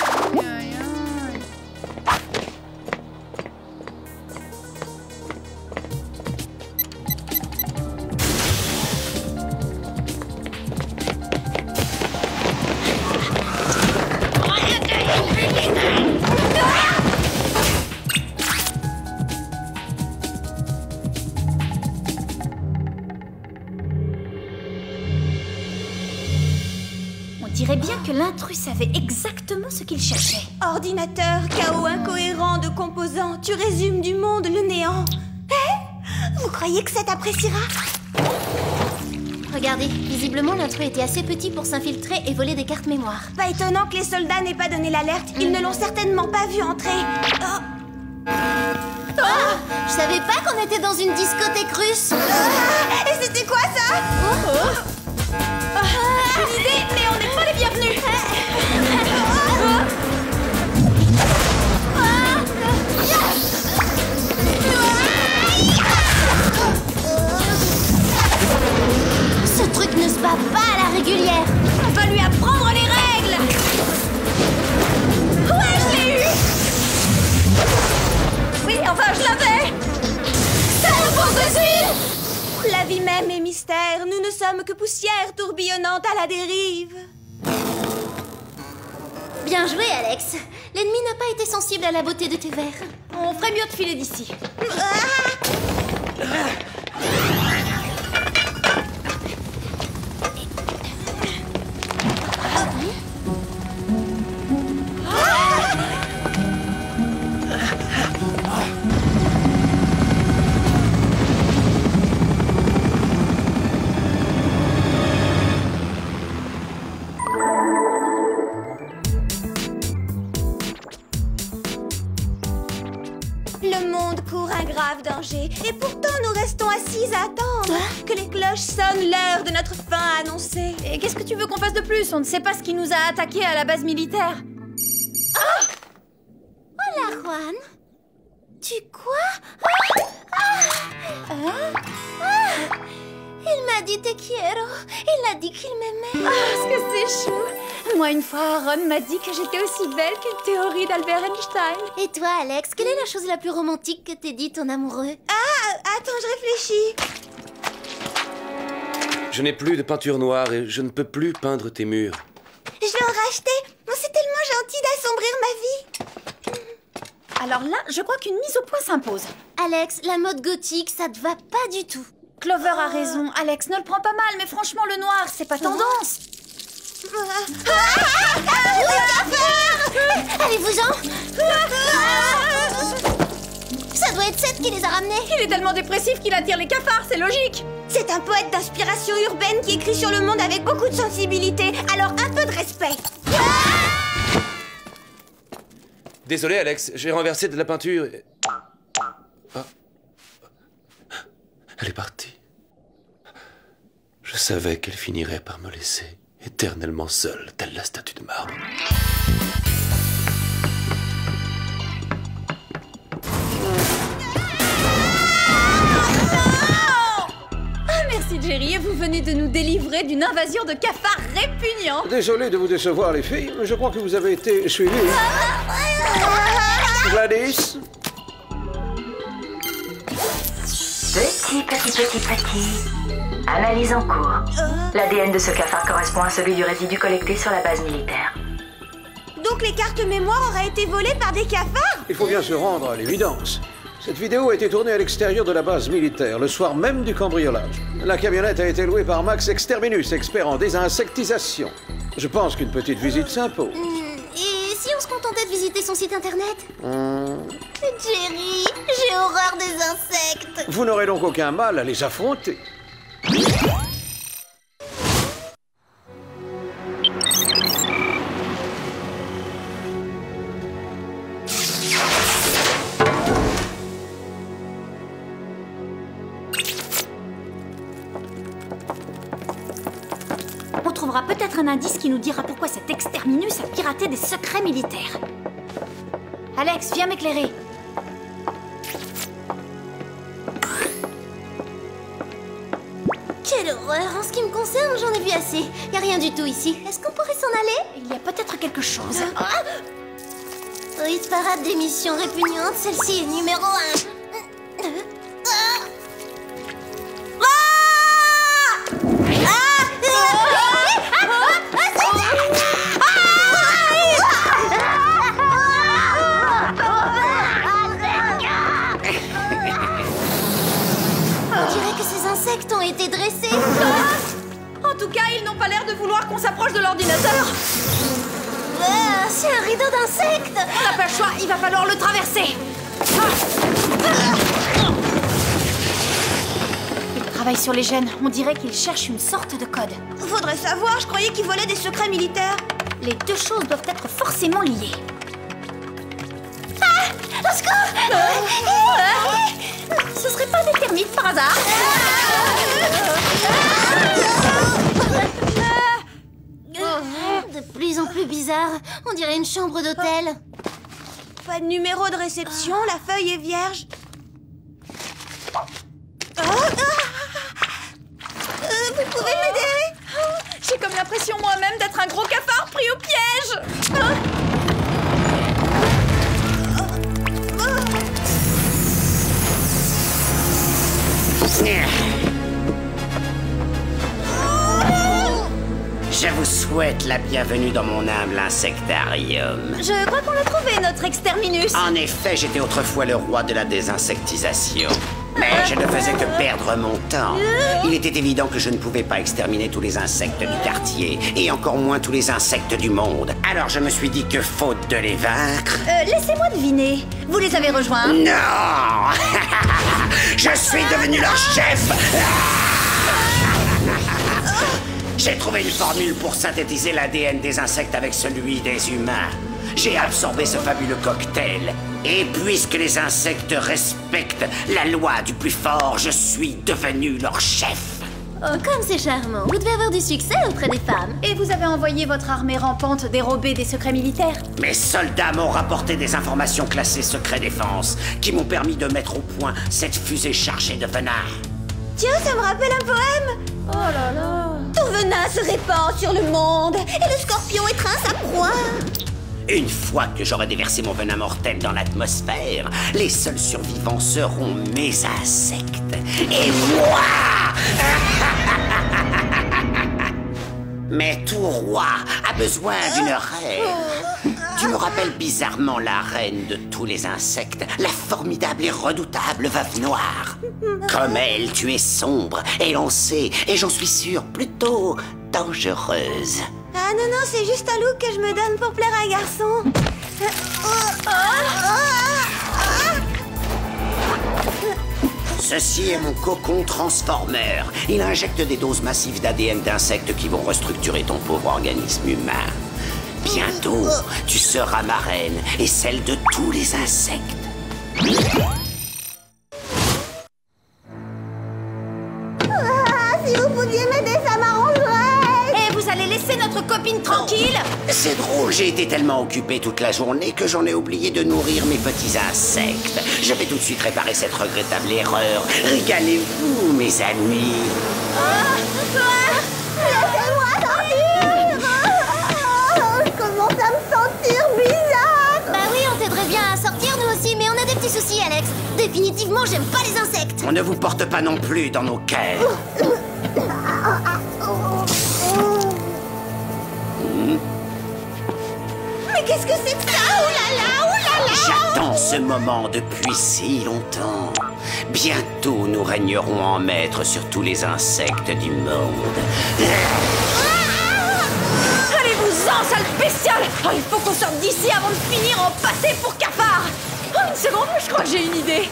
On dirait bien que l'intrus savait exactement ce qu'il cherchait. Ordinateur, chaos incohérent de composants, tu résumes du monde le néant. Vous croyez que ça t'appréciera? Regardez, visiblement l'intrus était assez petit pour s'infiltrer et voler des cartes mémoire. Pas étonnant que les soldats n'aient pas donné l'alerte, ils ne l'ont certainement pas vu entrer. Je savais pas qu'on était dans une discothèque russe. Et c'était quoi ça? Une idée, mais on n'est pas les bienvenus. Ce truc ne se bat pas à la régulière. On va lui apprendre les règles. Ouais, je l'ai eu. Oui, enfin, je l'avais. Salope de d'huile. La vie même est mystère, nous ne sommes que poussière tourbillonnante à la dérive. Bien joué, Alex. L'ennemi n'a pas été sensible à la beauté de tes vers. On ferait mieux de filer d'ici. Le monde court un grave danger, et pourtant nous restons assis à attendre que les cloches sonnent l'heure de notre fin annoncée. Et qu'est-ce que tu veux qu'on fasse de plus? On ne sait pas ce qui nous a attaqués à la base militaire. Hola, Juan. Tu quoi? Il m'a dit te quiero. Il a dit qu'il m'aimait. Est-ce que c'est chou? Moi, une fois, Ron m'a dit que j'étais aussi belle qu'une théorie d'Albert Einstein. Et toi, Alex, quelle est la chose la plus romantique que t'ait dit ton amoureux? Attends, je réfléchis. Je n'ai plus de peinture noire et je ne peux plus peindre tes murs. Je vais en racheter. C'est tellement gentil d'assombrir ma vie. Alors là, je crois qu'une mise au point s'impose. Alex, la mode gothique, ça te va pas du tout. Clover a raison. Alex, ne le prends pas mal, mais franchement, le noir, c'est pas tendance. Allez-vous-en. Ça doit être Seth qui les a ramenés. Il est tellement dépressif qu'il attire les cafards, c'est logique. C'est un poète d'inspiration urbaine qui écrit sur le monde avec beaucoup de sensibilité, alors un peu de respect. Désolé, Alex, j'ai renversé de la peinture. Elle est partie. Je savais qu'elle finirait par me laisser éternellement seule, telle la statue de marbre. Merci Jerry, et vous venez de nous délivrer d'une invasion de cafards répugnants. Désolé de vous décevoir, les filles, mais je crois que vous avez été suivies. Gladys? Petit. Analyse en cours. L'ADN de ce cafard correspond à celui du résidu collecté sur la base militaire. Donc les cartes mémoire auraient été volées par des cafards? Il faut bien se rendre à l'évidence. Cette vidéo a été tournée à l'extérieur de la base militaire, le soir même du cambriolage. La camionnette a été louée par Max Exterminus, expert en désinsectisation. Je pense qu'une petite visite s'impose. Et si on se contentait de visiter son site internet Jerry, j'ai horreur des insectes. Vous n'aurez donc aucun mal à les affronter. On trouvera peut-être un indice qui nous dira pourquoi cet exterminus a piraté des secrets militaires. Alex, viens m'éclairer. Quelle horreur. En ce qui me concerne, j'en ai vu assez. Y a rien du tout ici. Est-ce qu'on pourrait s'en aller? Il y a peut-être quelque chose. Oui, parade d'émissions répugnantes, celle-ci est numéro 1. Ont été dressés. En tout cas, ils n'ont pas l'air de vouloir qu'on s'approche de l'ordinateur. C'est un rideau d'insectes. On n'a pas le choix, il va falloir le traverser. Ils travaillent sur les gènes. On dirait qu'ils cherchent une sorte de code. Faudrait savoir, je croyais qu'ils volaient des secrets militaires. Les deux choses doivent être forcément liées. Au secours! Ce serait pas des termites par hasard? De plus en plus bizarre. On dirait une chambre d'hôtel. Pas de numéro de réception, la feuille est vierge. Vous pouvez m'aider? J'ai comme l'impression moi-même d'être un gros cafard pris au piège. Je vous souhaite la bienvenue dans mon humble insectarium. Je crois qu'on l'a trouvé, notre exterminus. En effet, j'étais autrefois le roi de la désinsectisation. Mais je ne faisais que perdre mon temps. Il était évident que je ne pouvais pas exterminer tous les insectes du quartier, et encore moins tous les insectes du monde. Alors je me suis dit que, faute de les vaincre... Laissez-moi deviner. Vous les avez rejoints? Non. Je suis devenu leur chef. J'ai trouvé une formule pour synthétiser l'ADN des insectes avec celui des humains. J'ai absorbé ce fabuleux cocktail. Et puisque les insectes respectent la loi du plus fort, je suis devenu leur chef. Oh, comme c'est charmant. Vous devez avoir du succès auprès des femmes. Et vous avez envoyé votre armée rampante dérober des secrets militaires? Mes soldats m'ont rapporté des informations classées secret défense qui m'ont permis de mettre au point cette fusée chargée de venin. Tiens, ça me rappelle un poème. Oh là là. Ton venin se répand sur le monde et le scorpion étreint sa proie. Une fois que j'aurai déversé mon venin mortel dans l'atmosphère, les seuls survivants seront mes insectes. Et moi! Mais tout roi a besoin d'une reine. Tu me rappelles bizarrement la reine de tous les insectes, la formidable et redoutable Veuve Noire. Comme elle, tu es sombre, élancée, et j'en suis sûr, plutôt dangereuse. Ah non, non, c'est juste un look que je me donne pour plaire à un garçon. Ceci est mon cocon transformer. Il injecte des doses massives d'ADN d'insectes qui vont restructurer ton pauvre organisme humain. Bientôt, tu seras ma reine et celle de tous les insectes. Si vous pouviez m'aider, ça m'arrangerait. Et vous allez laisser notre copine tranquille? C'est drôle, j'ai été tellement occupé toute la journée que j'en ai oublié de nourrir mes petits insectes. Je vais tout de suite réparer cette regrettable erreur. Régalez-vous, mes amis. Laissez-moi sortir. Je commence à me sentir bizarre. Bah oui, on t'aiderait bien à sortir nous aussi, mais on a des petits soucis, Alex. Définitivement, j'aime pas les insectes. On ne vous porte pas non plus dans nos cœurs. Mais qu'est-ce que c'est que ça? Oh là là, oh là là! J'attends ce moment depuis si longtemps. Bientôt, nous régnerons en maître sur tous les insectes du monde. Allez-vous-en, sale bestiale! Oh, il faut qu'on sorte d'ici avant de finir en pâté pour cafard! Oh, une seconde, je crois que j'ai une idée.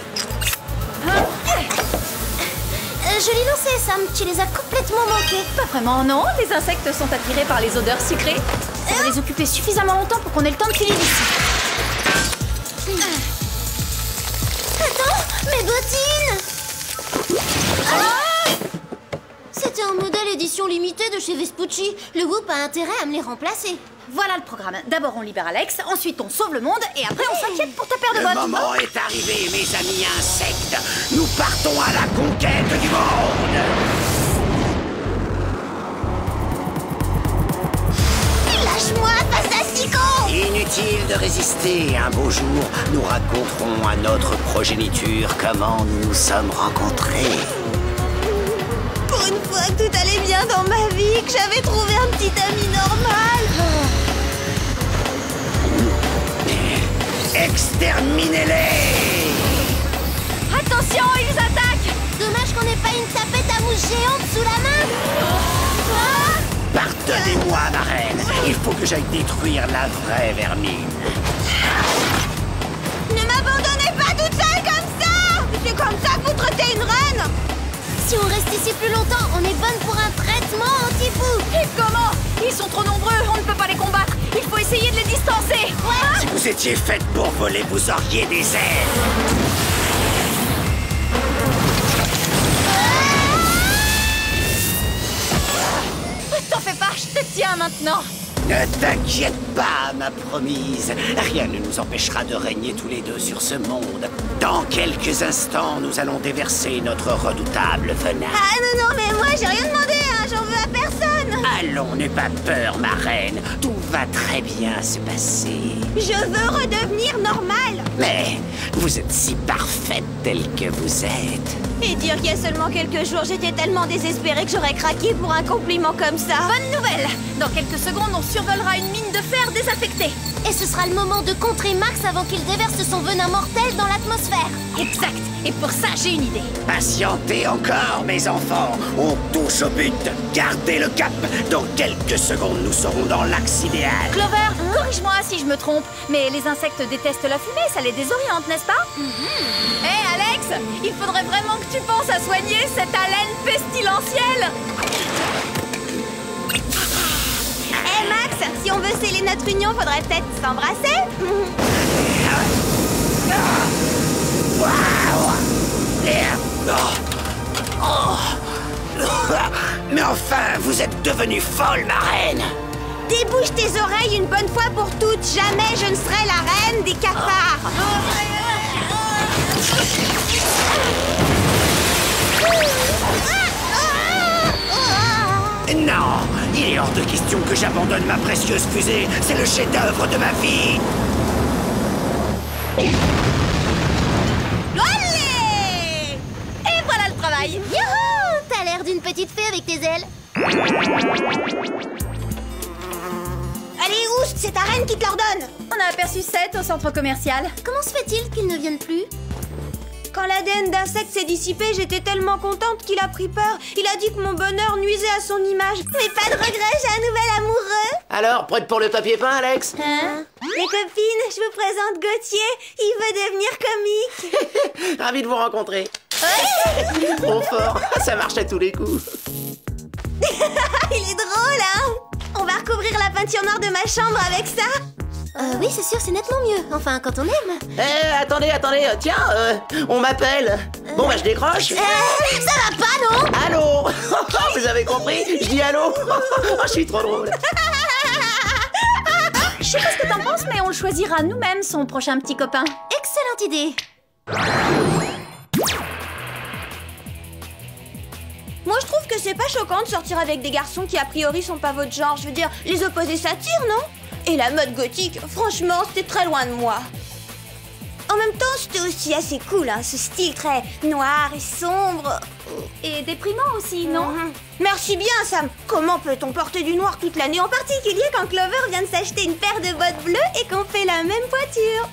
Je l'ai lancé, Sam. Tu les as complètement manqués. Pas vraiment, non. Les insectes sont attirés par les odeurs sucrées. Ça va les occuper suffisamment longtemps pour qu'on ait le temps de filer d'ici. Attends, mes bottines! C'était un modèle édition limitée de chez Vespucci. Le Whoop a intérêt à me les remplacer. Voilà le programme. D'abord on libère Alex, ensuite on sauve le monde et après on s'inquiète pour ta paire de bottes. Le moment est arrivé, mes amis insectes. Nous partons à la conquête du monde. Lâche-moi, fantastico! Inutile de résister. Un beau jour, nous raconterons à notre progéniture comment nous nous sommes rencontrés. Pour une fois que tout allait bien dans ma vie, que j'avais trouvé un petit ami normal. Exterminez-les! Attention, ils attaquent! Dommage qu'on n'ait pas une tapette à mouche géante sous la main. Pardonnez-moi, ma reine. Il faut que j'aille détruire la vraie vermine. Ne m'abandonnez pas toute seule comme ça! C'est comme ça que vous traitez une reine! Si on reste ici plus longtemps, on est bonne pour un traitement anti-fou. Et comment? Ils sont trop nombreux, on ne peut pas les combattre. Il faut essayer de les distancer. Ouais. Si vous étiez faite pour voler, vous auriez des ailes. T'en fais pas, je te tiens maintenant. Ne t'inquiète pas, ma promise. Rien ne nous empêchera de régner tous les deux sur ce monde. Dans quelques instants, nous allons déverser notre redoutable venin. Ah non, mais moi j'ai rien demandé, hein, j'en veux à personne. Allons, n'aie pas peur, ma reine. Tout va très bien se passer. Je veux redevenir normale. Mais vous êtes si parfaite telle que vous êtes. Et dire qu'il y a seulement quelques jours, j'étais tellement désespérée que j'aurais craqué pour un compliment comme ça. Bonne nouvelle! Dans quelques secondes, on survolera une mine de fer désaffectée. Et ce sera le moment de contrer Max avant qu'il déverse son venin mortel dans l'atmosphère. Exact. Et pour ça, j'ai une idée. Patientez encore, mes enfants. On touche au but. Gardez le cap. Dans quelques secondes, nous serons dans l'axe idéal. Clover, corrige-moi si je me trompe, mais les insectes détestent la fumée, ça les désoriente, n'est-ce pas? Hé, Alex, il faudrait vraiment que tu penses à soigner cette haleine pestilentielle. Hé, Max, si on veut sceller notre union, faudrait peut-être s'embrasser. Mais enfin, vous êtes devenue folle, ma reine. Débouche tes oreilles une bonne fois pour toutes. Jamais je ne serai la reine des cafards. Non, il est hors de question que j'abandonne ma précieuse fusée. C'est le chef-d'œuvre de ma vie. Allez! Et voilà le travail. Youhou! T'as l'air d'une petite fée avec tes ailes. Allez, oust, c'est ta reine qui te l'ordonne. On a aperçu Seth au centre commercial. Comment se fait-il qu'il ne vienne plus? Quand l'ADN d'insecte s'est dissipé, j'étais tellement contente qu'il a pris peur. Il a dit que mon bonheur nuisait à son image. Mais pas de regret, j'ai un nouvel amoureux. Alors, prête pour le papier peint, Alex? Hein? Les copines, je vous présente Gauthier. Il veut devenir comique. Ravi de vous rencontrer. Trop fort, ça marche à tous les coups. Il est drôle, hein? On va recouvrir la peinture noire de ma chambre avec ça. Oui, c'est sûr, c'est nettement mieux. Enfin, quand on aime. Attendez, tiens, on m'appelle. Bon, bah, je décroche. Ça va pas, non? Allô? Vous avez compris? Je dis allô? Je suis trop drôle. Je sais pas ce que t'en penses, mais on le choisira nous-mêmes, son prochain petit copain. Excellente idée. Moi, je trouve que c'est pas choquant de sortir avec des garçons qui, a priori, sont pas votre genre. Je veux dire, les opposés s'attirent, non? Et la mode gothique, franchement, c'était très loin de moi. En même temps, c'était aussi assez cool, hein, ce style très noir et sombre. Et déprimant aussi, non? Merci bien, Sam. Comment peut-on porter du noir toute l'année, en particulier quand Clover vient de s'acheter une paire de bottes bleues et qu'on fait la même voiture?